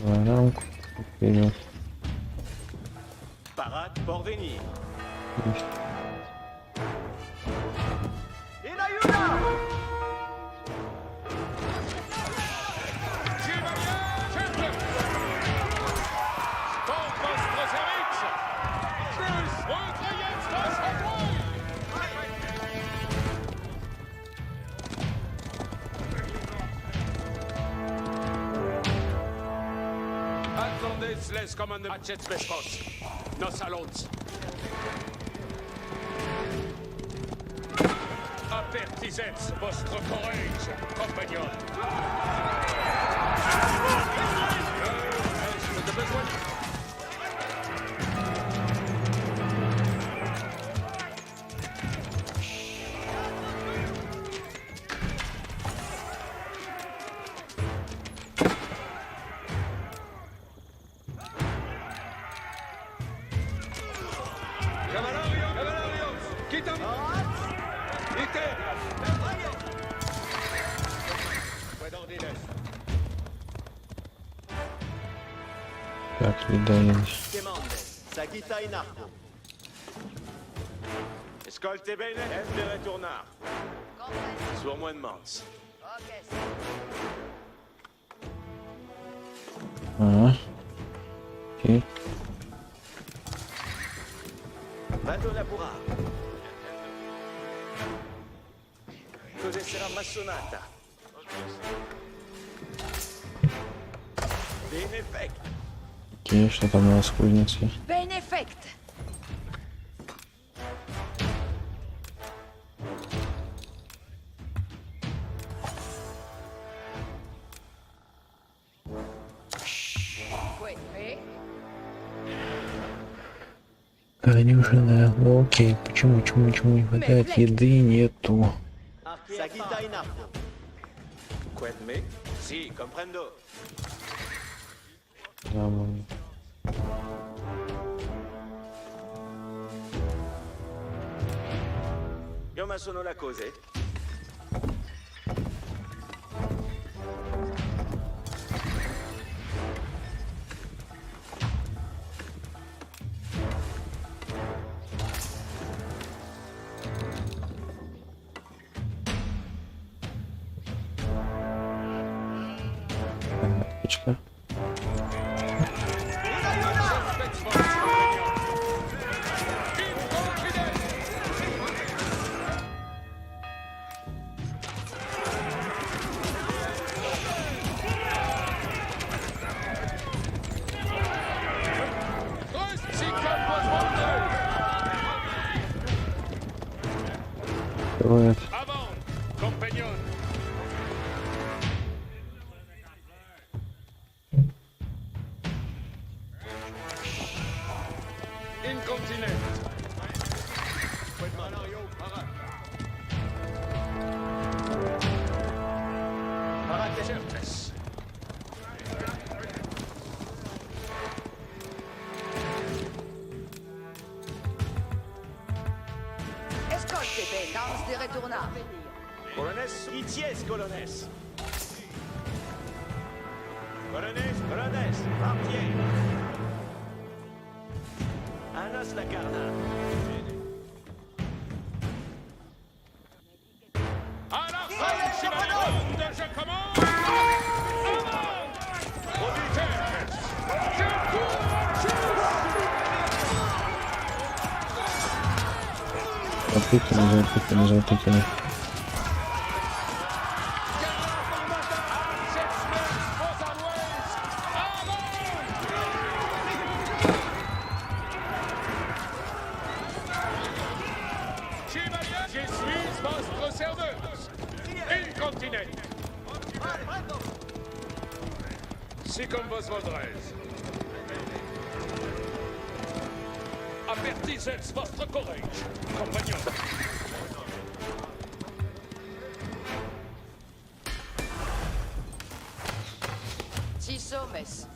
Рамку. Вперед. Parade pour venir. Les kommanden jetzt besprochen. Nos allons. Avertisez votre courage, compagnon. Est-ce de besoin? Так, видаем. Sagita in arco. Escolte bene, est de retournar. Sur moi de mans. Ага. Окей. Vado labura. Cosa sarà massonata? Bene effect. Окей, что там у нас в кузнице? Bene effect. Конюшенная. Ну окей, почему не хватает еды, нету. Sagita in arco. Quid me? Si, comprendo. Там, Io ma sono la cose. птичка. Бывает. Colonnes, itiès, colonnes. Colonnes, partier. Anas la carna. À la fin, chevalier, je commande! Au vitesse! Je cours! Запутано. Si comme vos voudrez. Avertissez votre courage, compagnon. Ci sommes.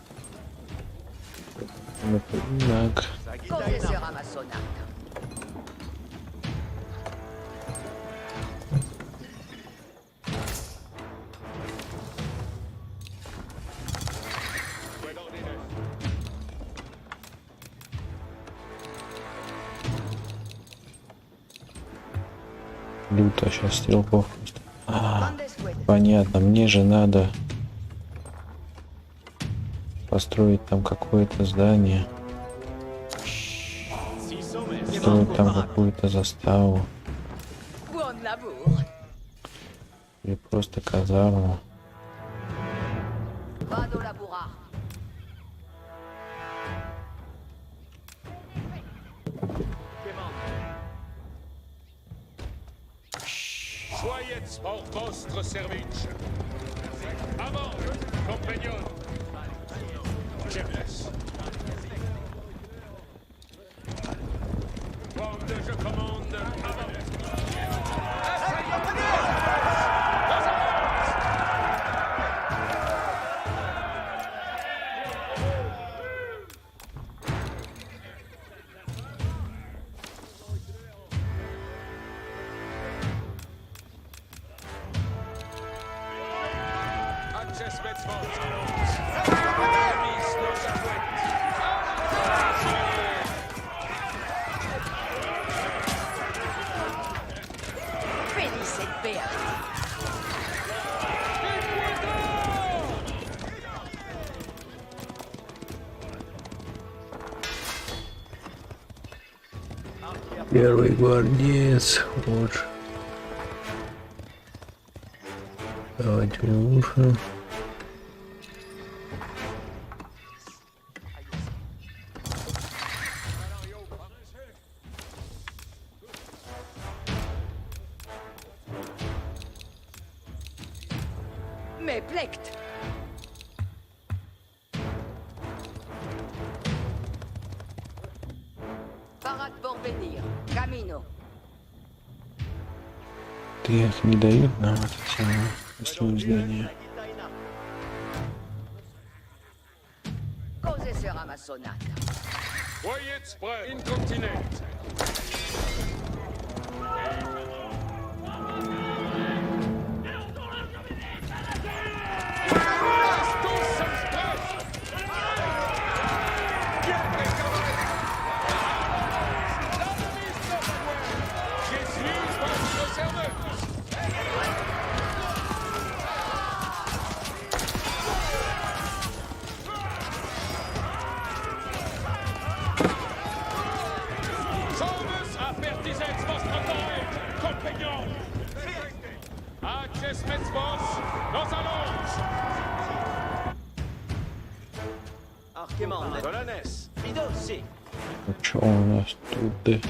Так. Come sarà massonata? Люто сейчас стрелков просто. Понятно, мне же надо построить там какое-то здание, построить там какую-то заставу или просто казарму. Soyez pour votre service. Avant, compagnon. Je blesse. Quand je commande, avant. Первый гвардеец. Вот. Давайте улучшим. Их не дают нам это самое освобождение. Soyez prêts, incontinent. Что у нас тут?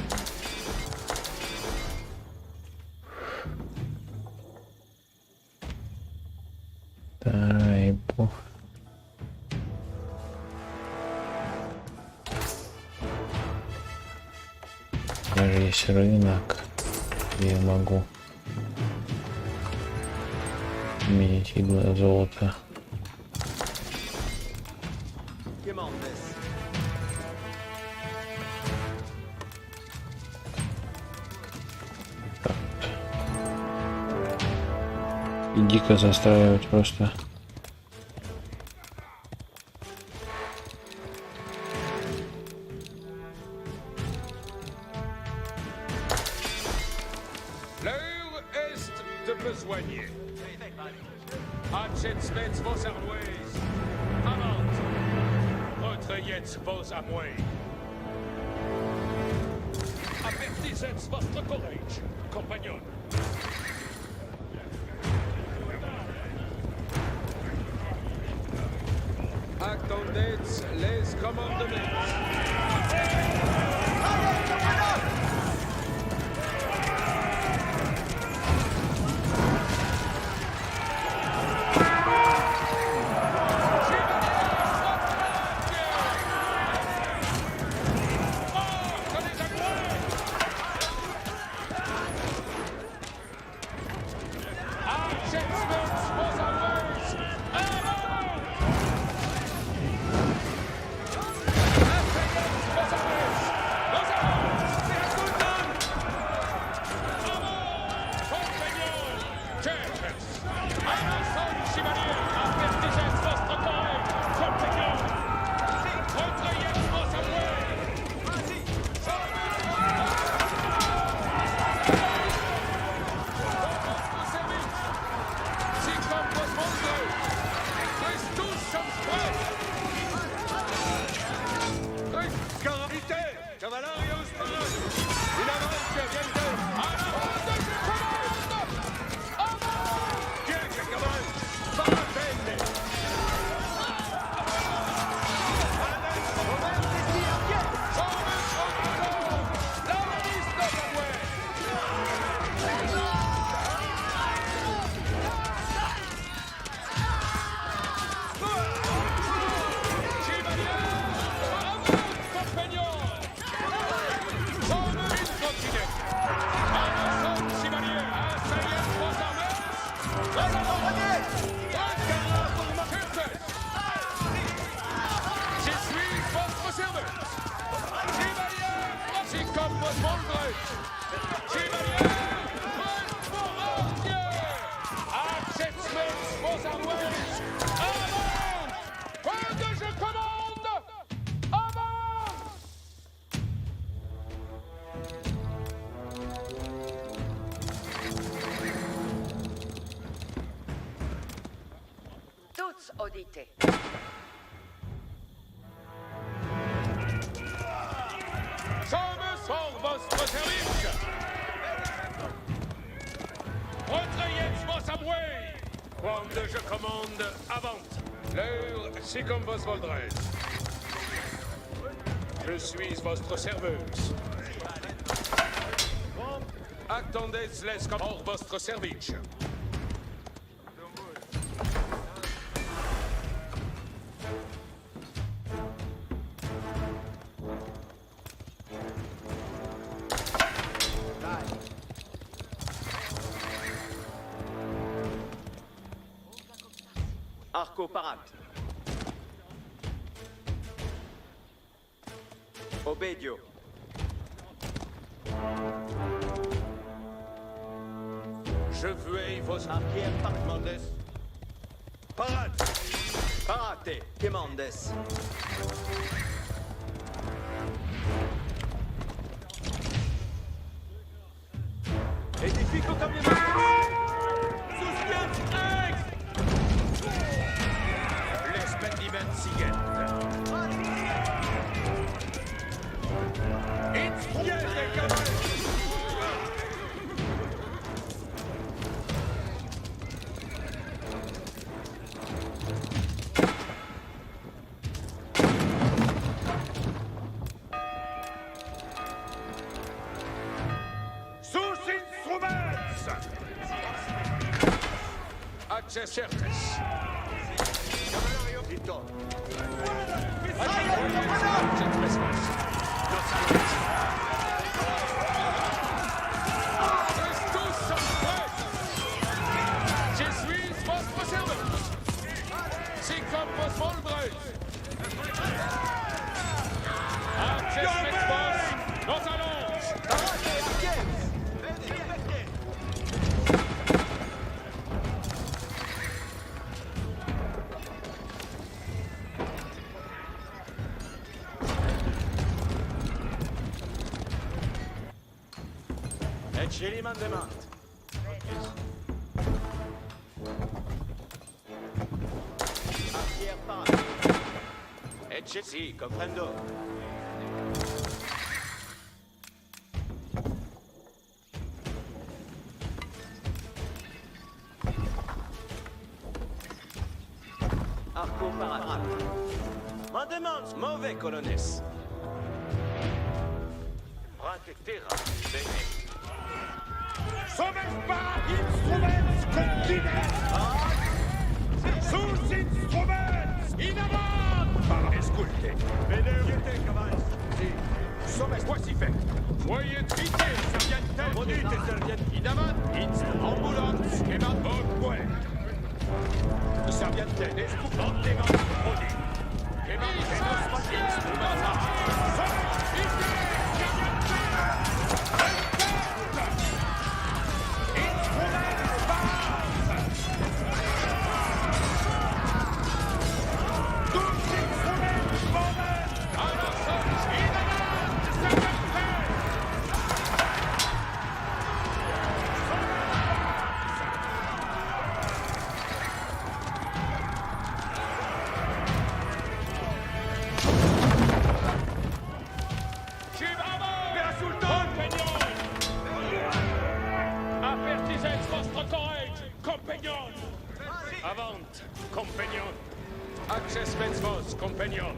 Вторая эпоха. Даже есть рынок, где я могу менять иглы золота. И дико застраивать просто. L'heure est de besoigner. Achète vos armoises. Avant. Retrayez vos armoises. Avertissez votre courage, compagnon. Attendez les commandements. vos armoires! Avance! Quand je commande! Avance! Tous auditez. Sommes vor votre service! Retrayez vos armoires! Quand je commande, avance! L'heure, c'est comme vos voldrez. Je suis votre serveuse. Attendez, laisse comme hors votre service. Arco parat. Obedio. Je veux vos Arquier Parmandes. Parat. Parate. Quemandes. Edifico camionamento. Suspiens ex. L'espendiment sigent. Instrumente cavalli. Sus instruments! Access certes. Cavallerio Tito. Je suis votre serveur. C'est comme vos voldrez. Access Mexbos, nos allons. Et Chili Mandemant. Arquier parat. Et si, comprendo. Arco parat. Mandemant, mauvais colonnes. Frate terra, bene. Sommes pas instruments continents! Sus instruments in avant! Esculte! Venez, cavalli. Si, sommes quasi fait. Voyez vite, serviette! Monite, serviette. In avant, ambulance, emat bon point. Serviette, escutant, emat, boni. Emat, emat, instruments. Sommes vite, Avant, compagnon. Access vos, compagnon.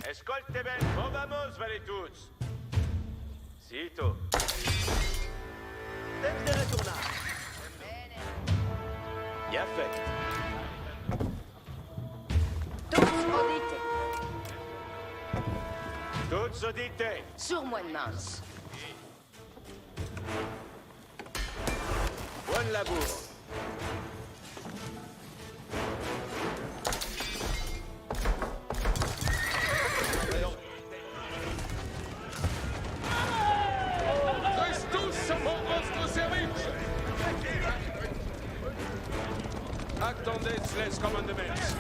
Escolte ben, bon vamos, valetuts. Cito. Temps de retournar. Bien fait. Tous auditez. Tous auditez. Sur moi de mince. Bonne labour. Restus vor vostro servizio. Attendez les commandements.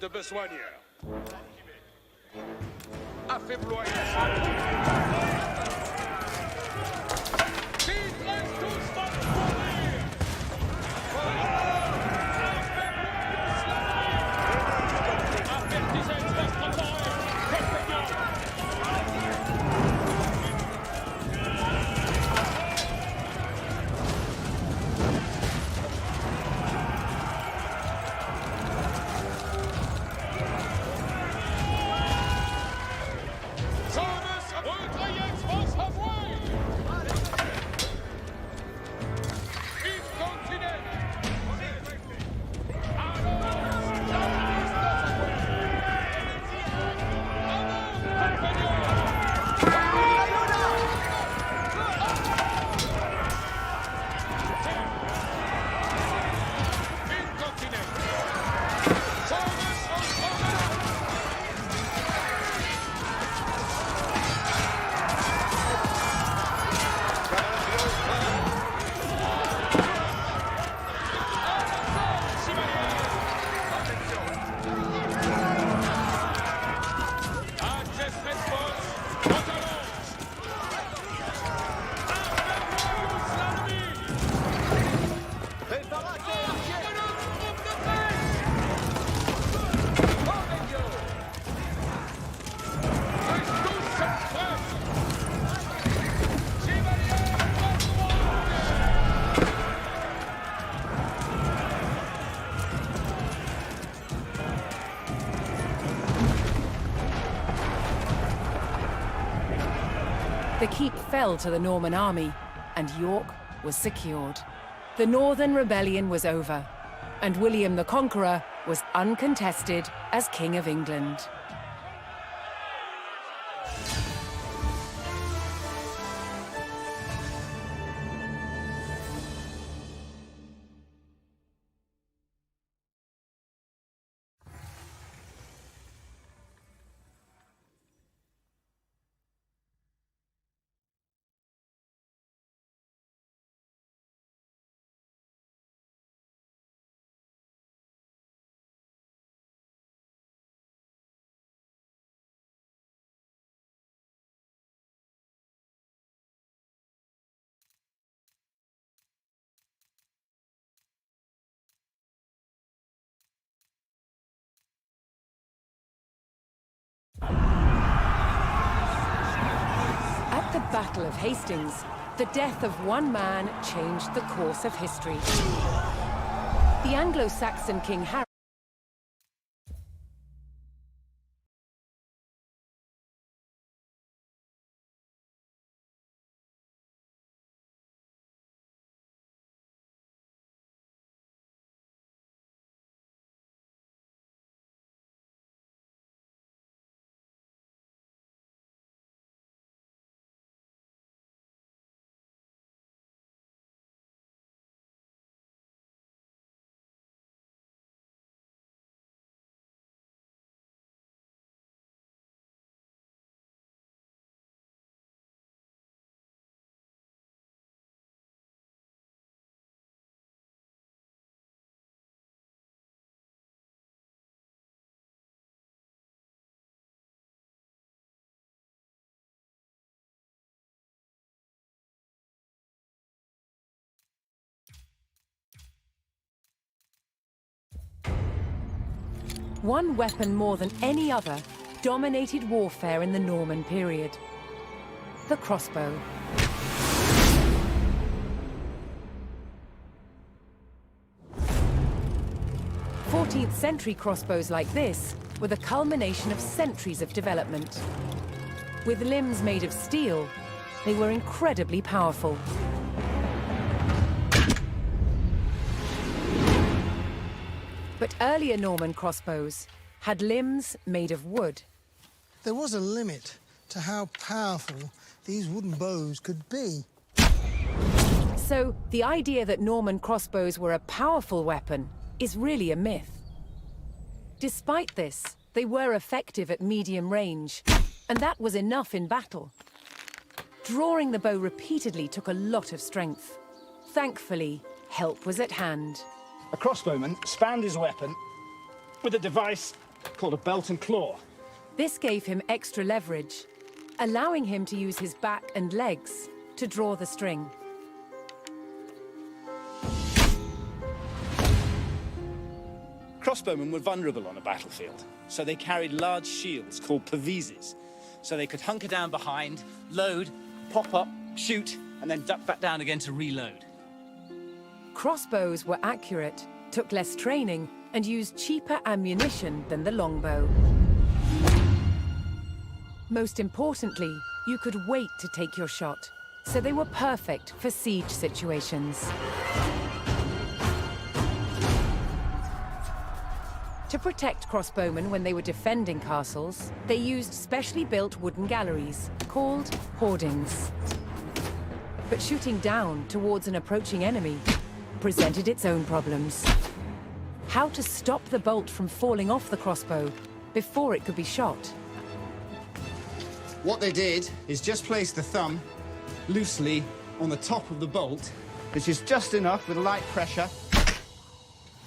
De besoigner. Affaibloyer. Titrez tous votre mourir. Avertissez votre forêt. The keep fell to the Norman army, and York was secured. The Northern Rebellion was over, and William the Conqueror was uncontested as King of England. At the Battle of Hastings, the death of one man changed the course of history. The Anglo-Saxon King Harry One weapon more than any other dominated warfare in the Norman period: the crossbow. 14th century crossbows like this were the culmination of centuries of development. With limbs made of steel, they were incredibly powerful. But earlier Norman crossbows had limbs made of wood. There was a limit to how powerful these wooden bows could be. So the idea that Norman crossbows were a powerful weapon is really a myth. Despite this, they were effective at medium range, and that was enough in battle. Drawing the bow repeatedly took a lot of strength. Thankfully, help was at hand. A crossbowman spanned his weapon with a device called a belt and claw. This gave him extra leverage, allowing him to use his back and legs to draw the string. Crossbowmen were vulnerable on a battlefield, so they carried large shields called pavises, so they could hunker down behind, load, pop up, shoot, and then duck back down again to reload. Crossbows were accurate, took less training, and used cheaper ammunition than the longbow. Most importantly, you could wait to take your shot, so they were perfect for siege situations. To protect crossbowmen when they were defending castles, they used specially built wooden galleries, called hoardings. But shooting down towards an approaching enemy presented its own problems. How to stop the bolt from falling off the crossbow before it could be shot? What they did is just place the thumb loosely on the top of the bolt, which is just enough with light pressure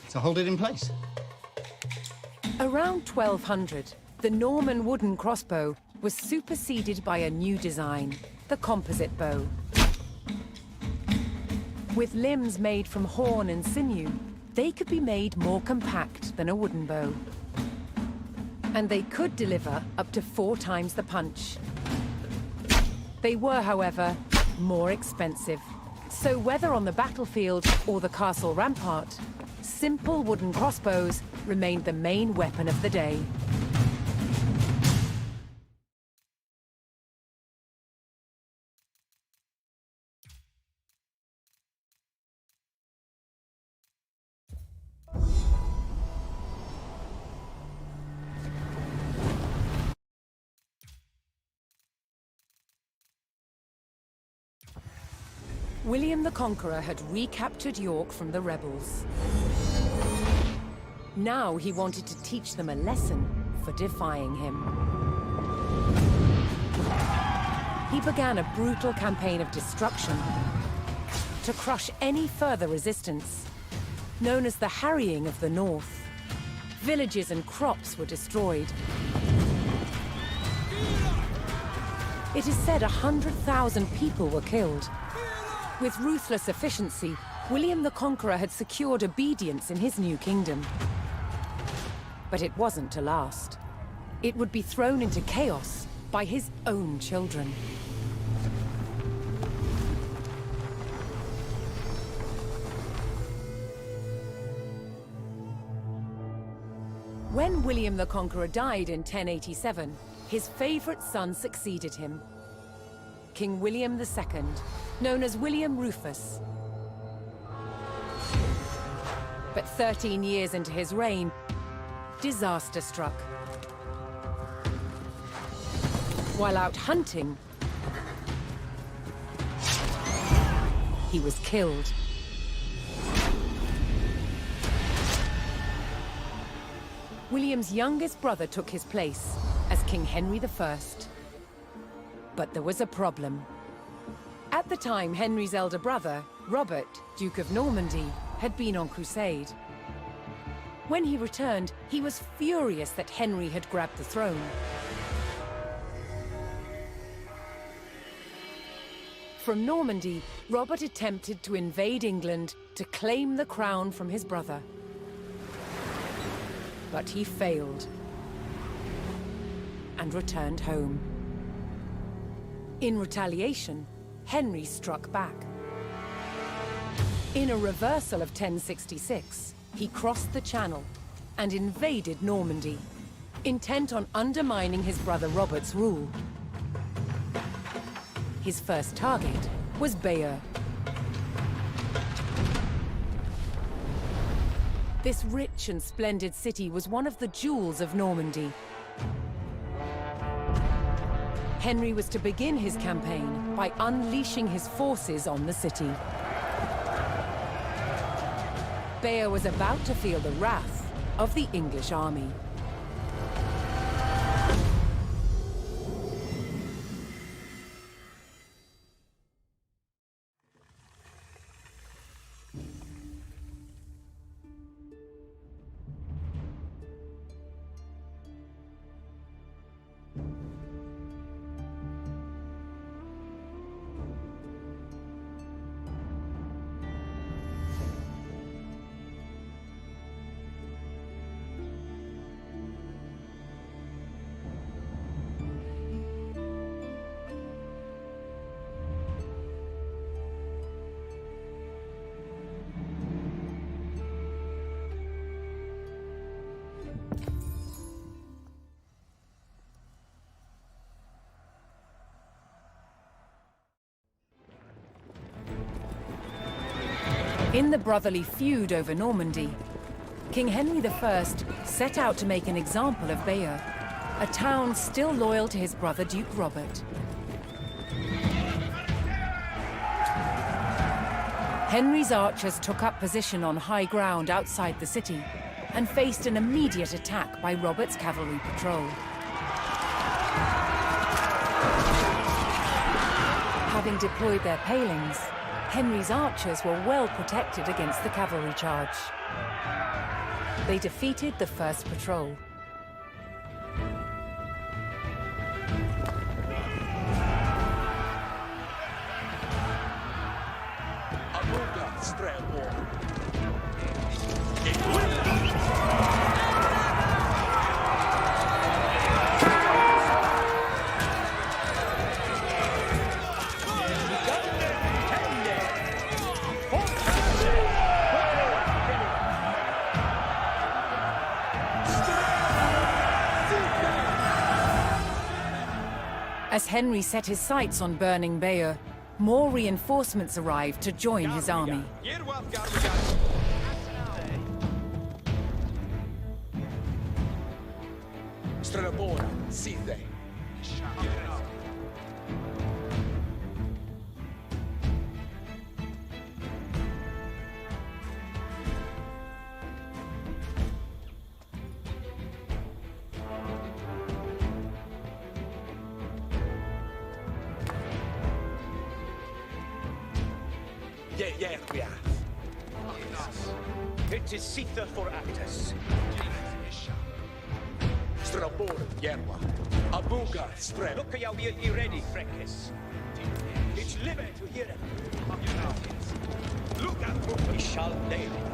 to hold it in place. Around 1200, the Norman wooden crossbow was superseded by a new design, the composite bow. With limbs made from horn and sinew, they could be made more compact than a wooden bow. And they could deliver up to 4 times the punch. They were, however, more expensive. So whether on the battlefield or the castle rampart, simple wooden crossbows remained the main weapon of the day. William the Conqueror had recaptured York from the rebels. Now he wanted to teach them a lesson for defying him. He began a brutal campaign of destruction to crush any further resistance, known as the Harrying of the North. Villages and crops were destroyed. It is said 100,000 people were killed. With ruthless efficiency, William the Conqueror had secured obedience in his new kingdom. But it wasn't to last. It would be thrown into chaos by his own children. When William the Conqueror died in 1087, his favorite son succeeded him. King William II, known as William Rufus. But 13 years into his reign, disaster struck. While out hunting, he was killed. William's youngest brother took his place as King Henry I. But there was a problem. At the time, Henry's elder brother, Robert, Duke of Normandy, had been on crusade. When he returned, he was furious that Henry had grabbed the throne. From Normandy, Robert attempted to invade England to claim the crown from his brother. But he failed and returned home. In retaliation, Henry struck back. In a reversal of 1066, he crossed the Channel and invaded Normandy, intent on undermining his brother Robert's rule. his first target was Bayeux. This rich and splendid city was one of the jewels of Normandy. Henry was to begin his campaign by unleashing his forces on the city. Bayeux was about to feel the wrath of the English army. In the brotherly feud over Normandy, King Henry I set out to make an example of Bayeux, a town still loyal to his brother Duke Robert. Henry's archers took up position on high ground outside the city and faced an immediate attack by Robert's cavalry patrol. Having deployed their palings, Henry's archers were well protected against the cavalry charge. They defeated the first patrol. As Henry set his sights on burning Bayeux, more reinforcements arrived to join his army. It is Sitha for Actus. Strabor, Yerwa. Abuga, Streb. Look, you will be ready, Freckes. It's limit to hear it. Look at we shall nail it.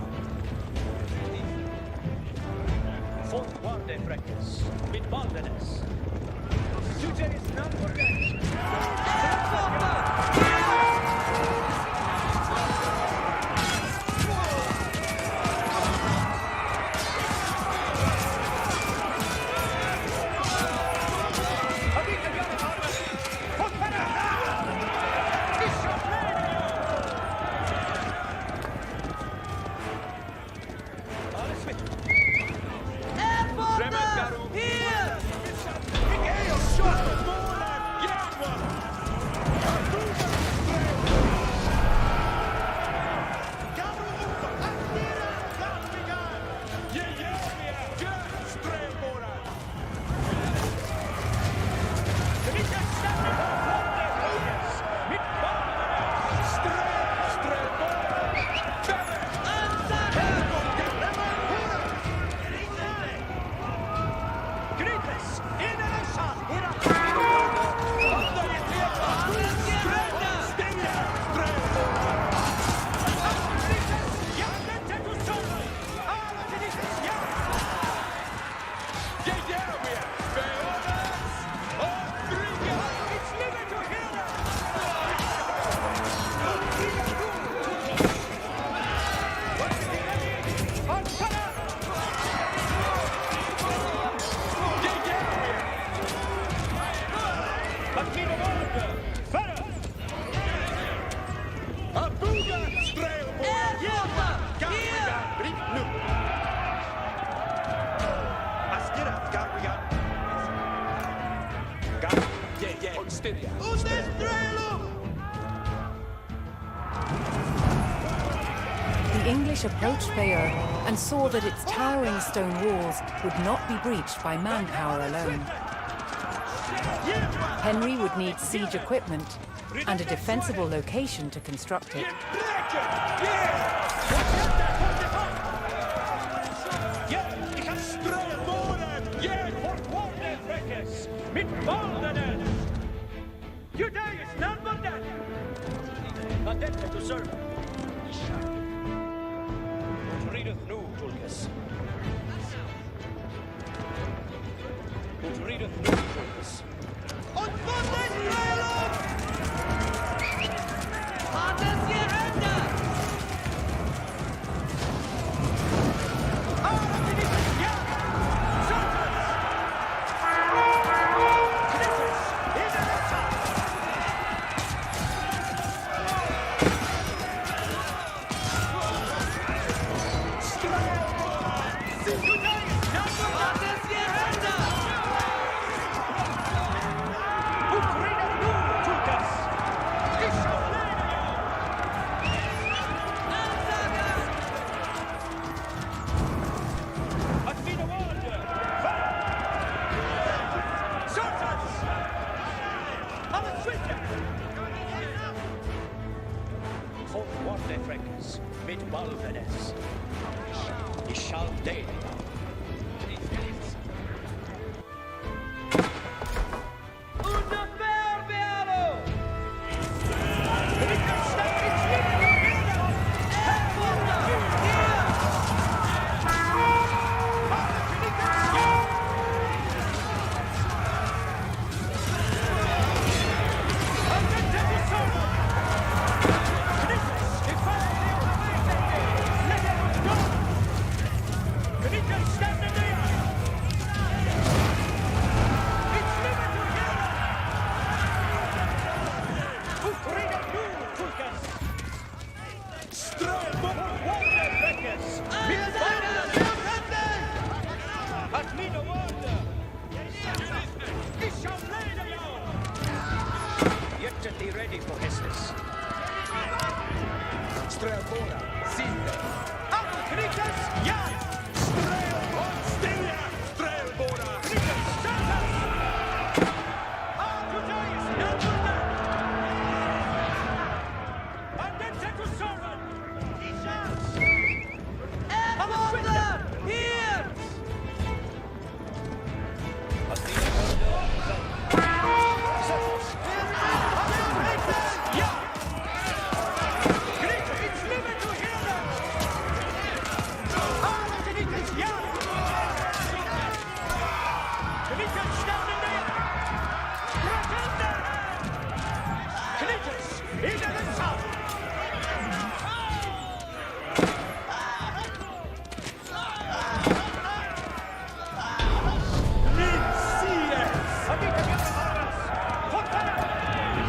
Fort Warde, Freckes. Mit Baldenes. Today is not for English approached Bayeux and saw that its towering stone walls would not be breached by manpower alone. Henry would need siege equipment and a defensible location to construct it.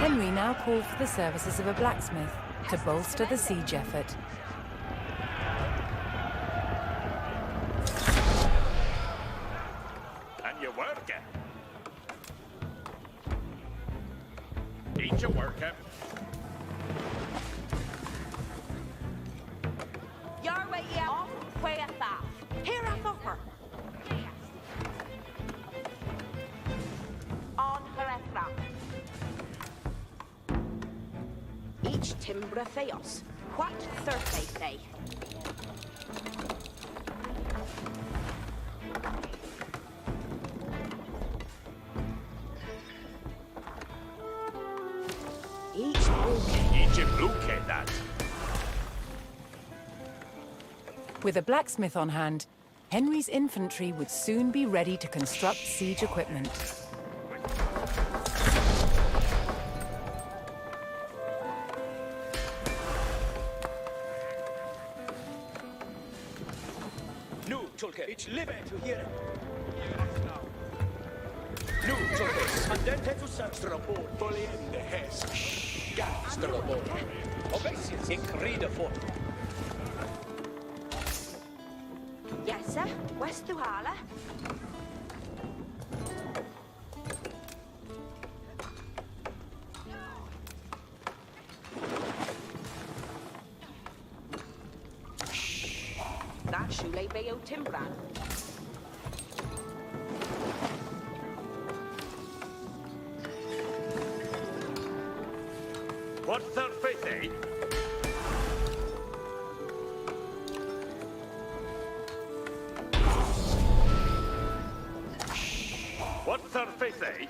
Henry now called for the services of a blacksmith to bolster the siege effort. And you work it. Need you work it. Your way off, way at that. Here I her. On her ethra. Each timbra theos. What Thursday? With a blacksmith on hand, Henry's infantry would soon be ready to construct siege equipment. Nu, Tulke, ich liebe to hear it. Nu, Tulke, andente tu strabor, poliende hes. Ja, strabor. Obesius, ik ride fort. Yes, sir. West to Hala. Shule Beo Timbran. What's their faith, eh? What's their faith, eh?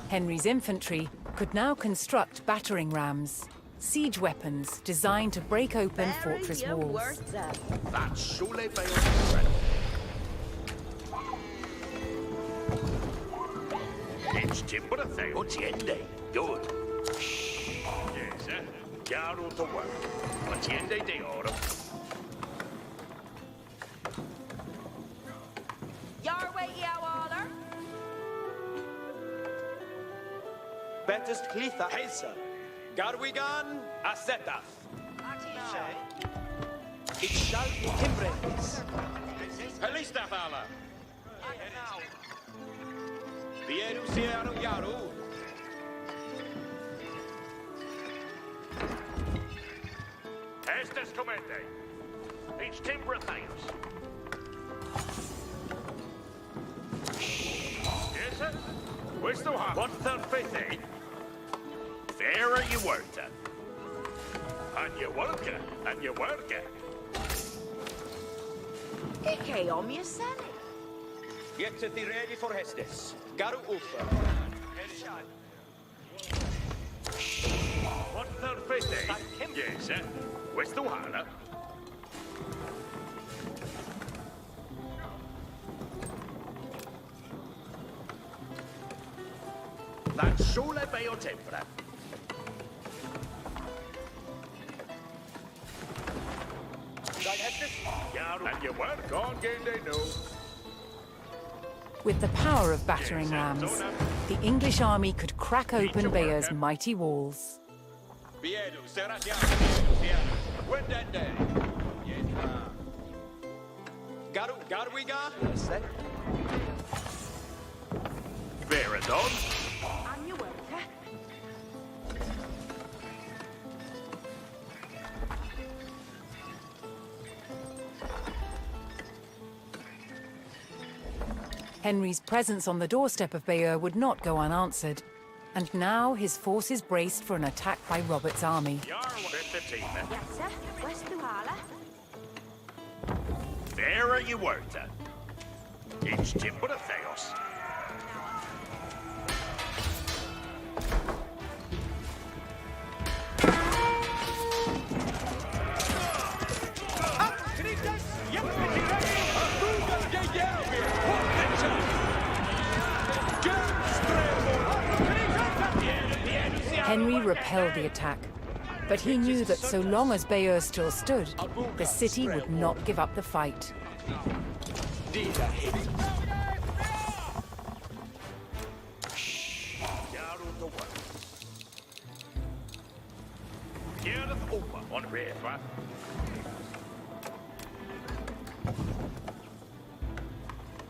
Henry's infantry could now construct battering rams, siege weapons designed to break open fortress walls. That's surely by your It's timber thing. What's the end, eh? Good. Yes, sir. Get out to work. What's the end, eh, they order? Your way, Yawaller. Bettest Clitha Hesa. Garwigan Asetaf. It shall be timbres. Helistafala. Vieru Sierra Yaru. Estes comende. Each timber things. Yes, sir. Where's the heart? What's their faith, eh? There are you worked at. And you work it. And you work it. Ike om you send it. Get to the ready for Hestes. Garu Ufa. What's their faith, eh? Yes, sir. Where's the water? That's surely by your temper. And you work on game they know. With the power of battering rams, the English army could crack open Bayer's mighty walls. Vieru Sierra Yaru. Wendende. Garwiga. Veradon. And you work, eh? Henry's presence on the doorstep of Bayeux would not go unanswered, and now his forces braced for an attack by Robert's army. Yes, sir. Where's the Hala? There are you worked at. It's timber of Theos. Henry repelled the attack, but he knew that so long as Bayeux still stood, the city would not give up the fight.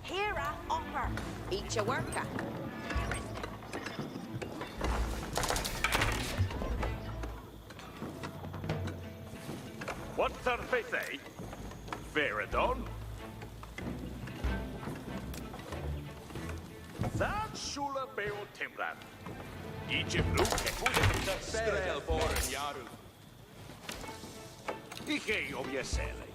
Here I offer. Each a worker. What's their faith, eh? Veradon. That's Shula Beo Timbran. Egypt Luke. Strel Boren Yaru. Ike om je sele.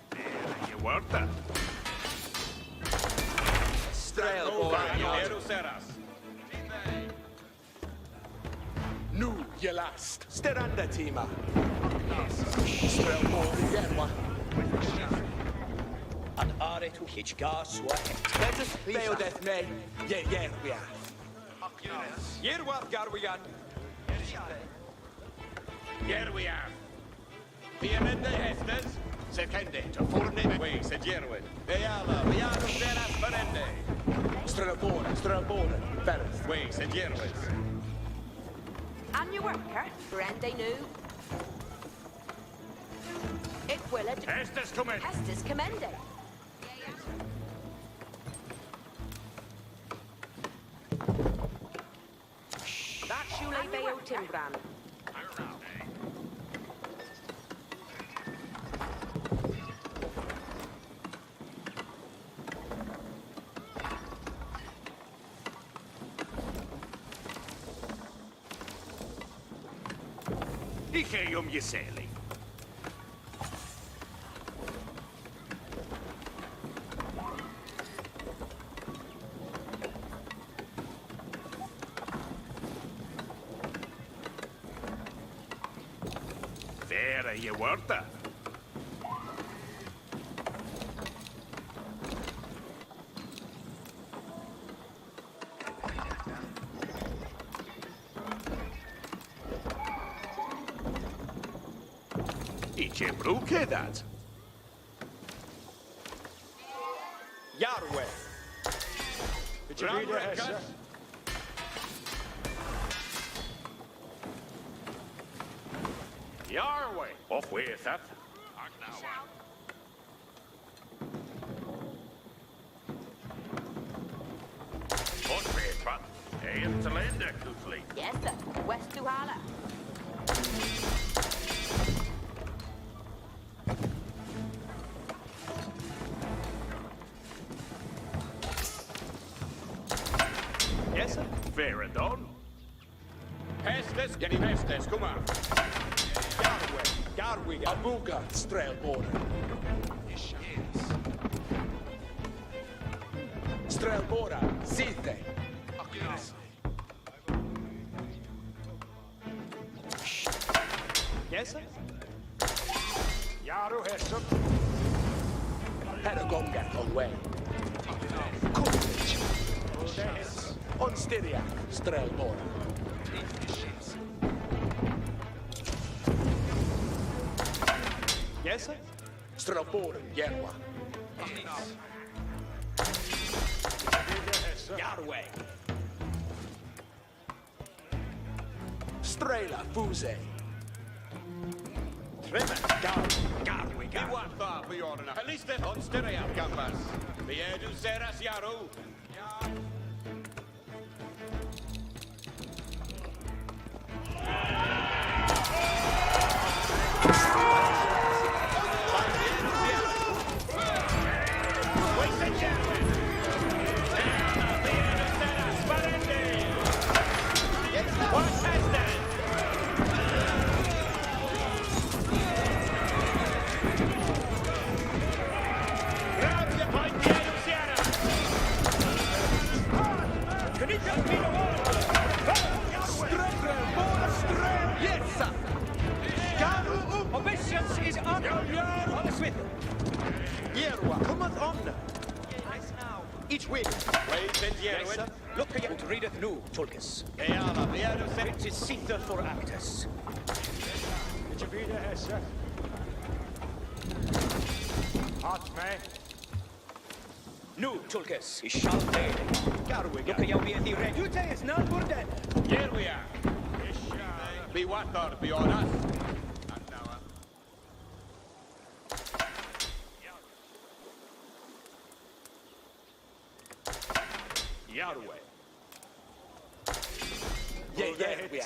There you worked at. Strel Boren Yaru. Nu, je last. Steranda Tima. Strel Boren Yerwa. An are to hitch gas wa. Bettest Beodeth me. Yerwia. Yerwa Garwigan. Here we are. Viemende Hestes. Sekende, to forne Way, said Yerwin. Beala, Beano Seras Ferende. Strelboren, Ferris. Way, said Yerwin. And you worker. Brende new. It will it. Estes come in. Estes commende. That Shule Beo Timbran. Dije Jeseli. Vera Четвёртая. Idzie bruke dat. Yarwe. Yarwe. Of with that. What weet wat? Een talent actually. Yes, sir. West to Hala. Yes, sir. Fair and on. Pestes, Jenny Pestes, kom maar. Garwe, Abuga, Strelborder. Strelbora, Site. Yes, sir. Yaru Hessup. Paragonga, away. Coolidge. On Styria, Strelbora. Yes, sir. Strelbora, Yerwa. Yarwe. Strela, Fuse. Trimmer. Garwe, He want far beyond enough. At least they're on Styria, Gambas. Viedu Seras Yaru. Each week. Wait and Yes, sir. Look at you. Readeth new, Tulkis. Eala, Viedu It is Sita for Actus. Did you be the Hesse? Hot man. New, Tulkis. He shall pay. Garwiga. Look at you be at the red. You say it's not for dead. Here we are. Be what or be on us. Yarwe. Yeah, we are.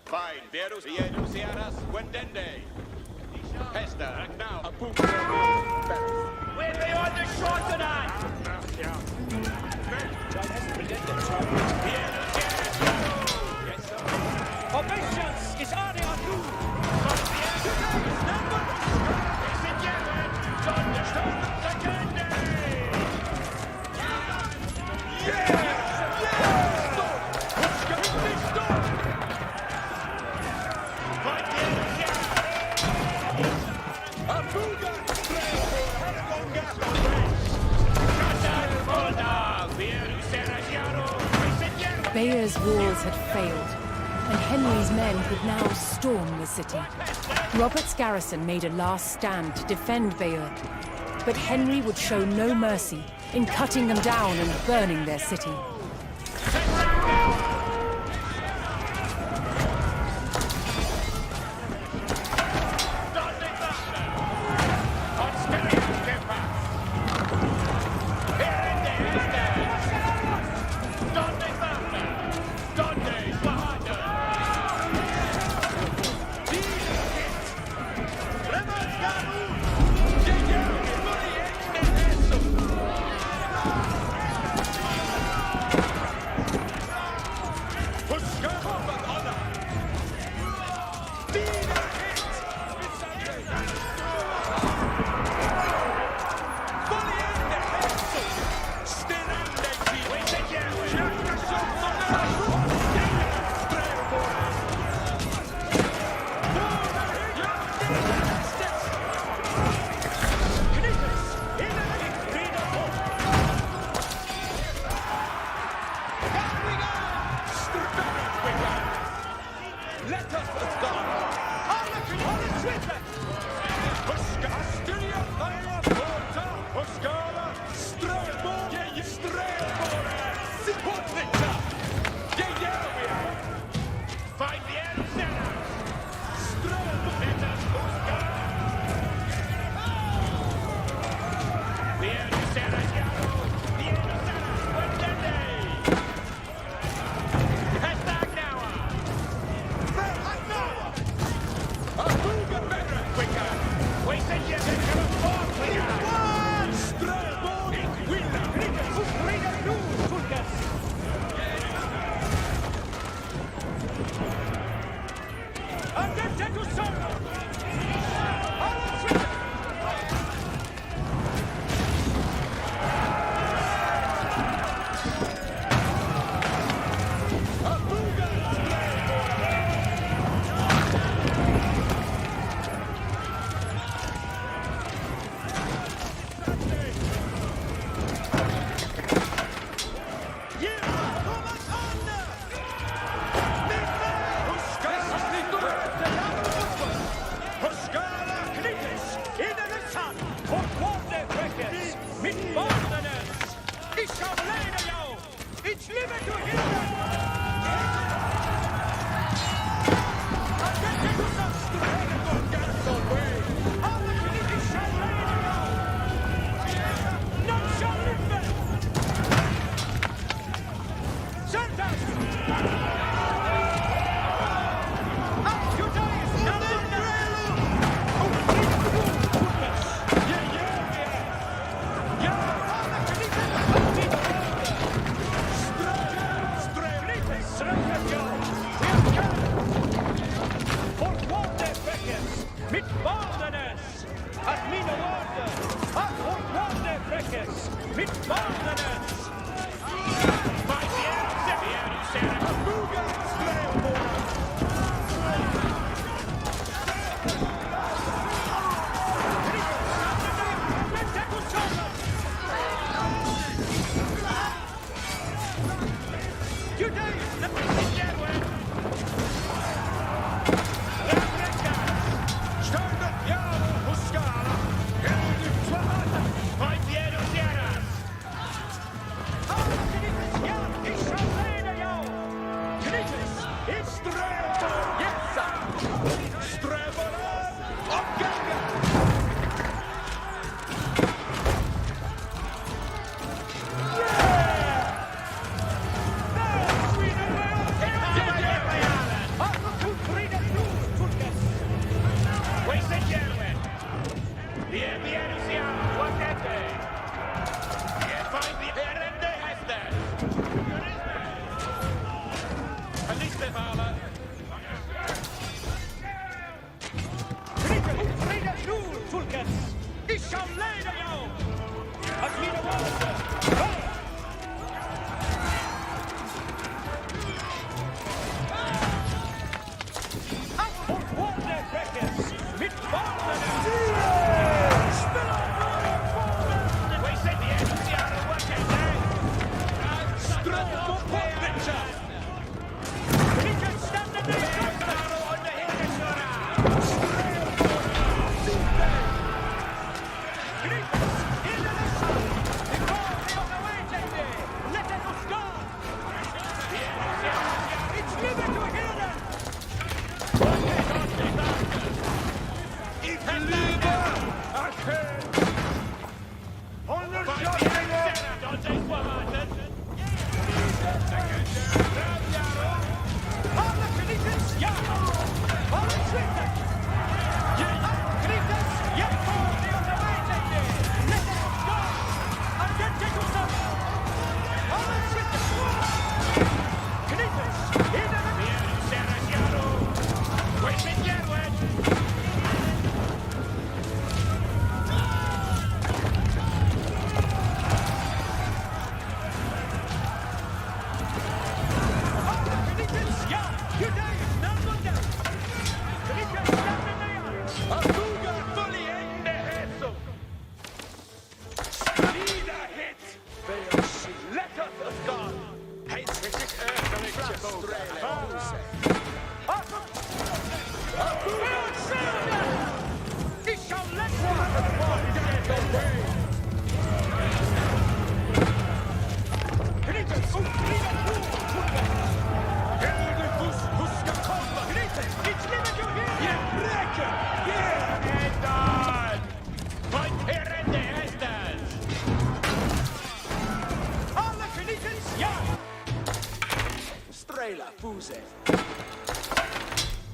Fine, Vierus, Vierus, Yaras, Wendende. Hester, act now. We're beyond the short tonight. Obeisance is on you. Bayer's walls had failed, and Henry's men could now storm the city. Robert's garrison made a last stand to defend Bayeux, but Henry would show no mercy in cutting them down and burning their city.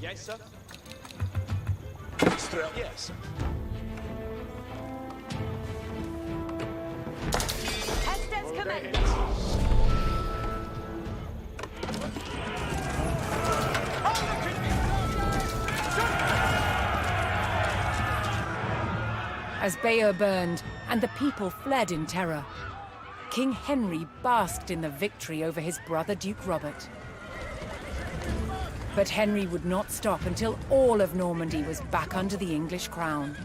Yes, sir. Strel. Yes. Estes commend. As Bayeux burned and the people fled in terror, King Henry basked in the victory over his brother Duke Robert. But Henry would not stop until all of Normandy was back under the English crown.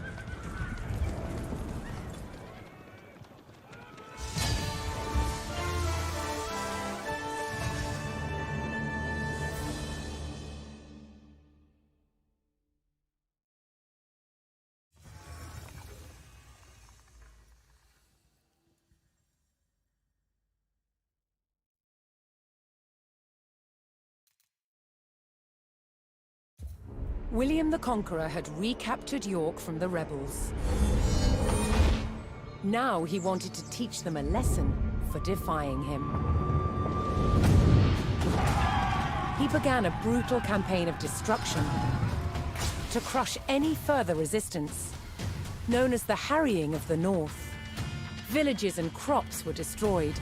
William the Conqueror had recaptured York from the rebels. Now he wanted to teach them a lesson for defying him. He began a brutal campaign of destruction to crush any further resistance, known as the Harrying of the North. Villages and crops were destroyed.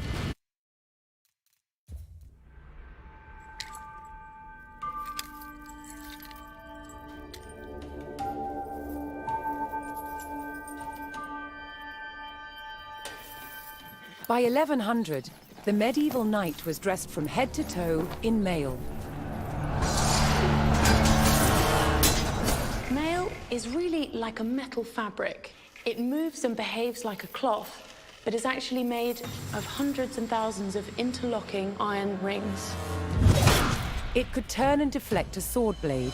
By 1100, the medieval knight was dressed from head to toe in mail. Mail is really like a metal fabric. It moves and behaves like a cloth, but is actually made of hundreds and thousands of interlocking iron rings. It could turn and deflect a sword blade.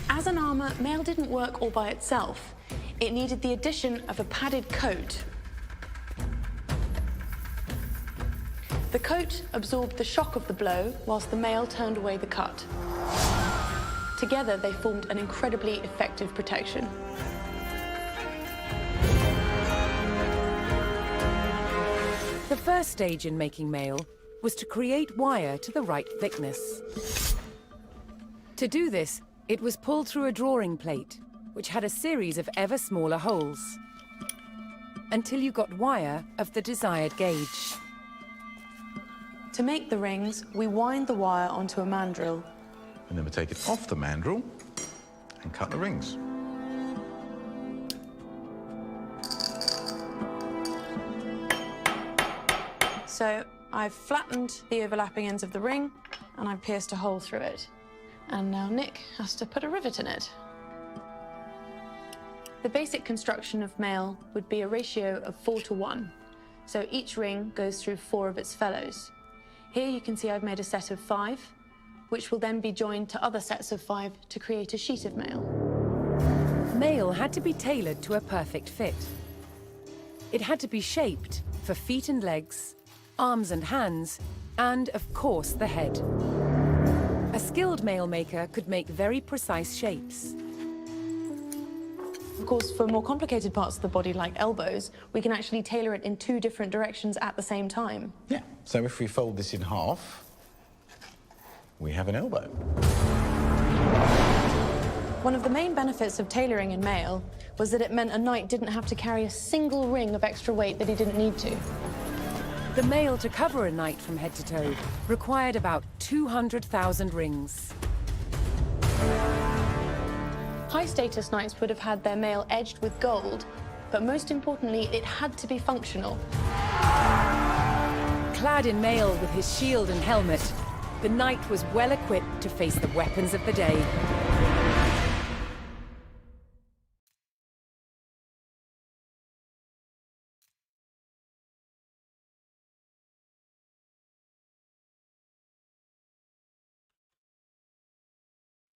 As an armor, mail didn't work all by itself. It needed the addition of a padded coat. The coat absorbed the shock of the blow, whilst the mail turned away the cut. Together, they formed an incredibly effective protection. The first stage in making mail was to create wire to the right thickness. To do this, it was pulled through a drawing plate, which had a series of ever smaller holes, until you got wire of the desired gauge. To make the rings, we wind the wire onto a mandrel. And then we take it off the mandrel and cut the rings. So I've flattened the overlapping ends of the ring, and I've pierced a hole through it. And now Nick has to put a rivet in it. The basic construction of mail would be a ratio of 4:1. So each ring goes through 4 of its fellows. Here you can see I've made a set of 5, which will then be joined to other sets of 5 to create a sheet of mail. Mail had to be tailored to a perfect fit. It had to be shaped for feet and legs, arms and hands, and of course the head. A skilled mail maker could make very precise shapes. Of course, for more complicated parts of the body, like elbows, we can actually tailor it in 2 different directions at the same time. Yeah, so if we fold this in half, we have an elbow. One of the main benefits of tailoring in mail was that it meant a knight didn't have to carry a single ring of extra weight that he didn't need to. The mail to cover a knight from head to toe required about 200,000 rings. High-status knights would have had their mail edged with gold, but most importantly, it had to be functional. Clad in mail with his shield and helmet, the knight was well equipped to face the weapons of the day.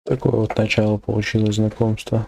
Такое вот начало получилось знакомство.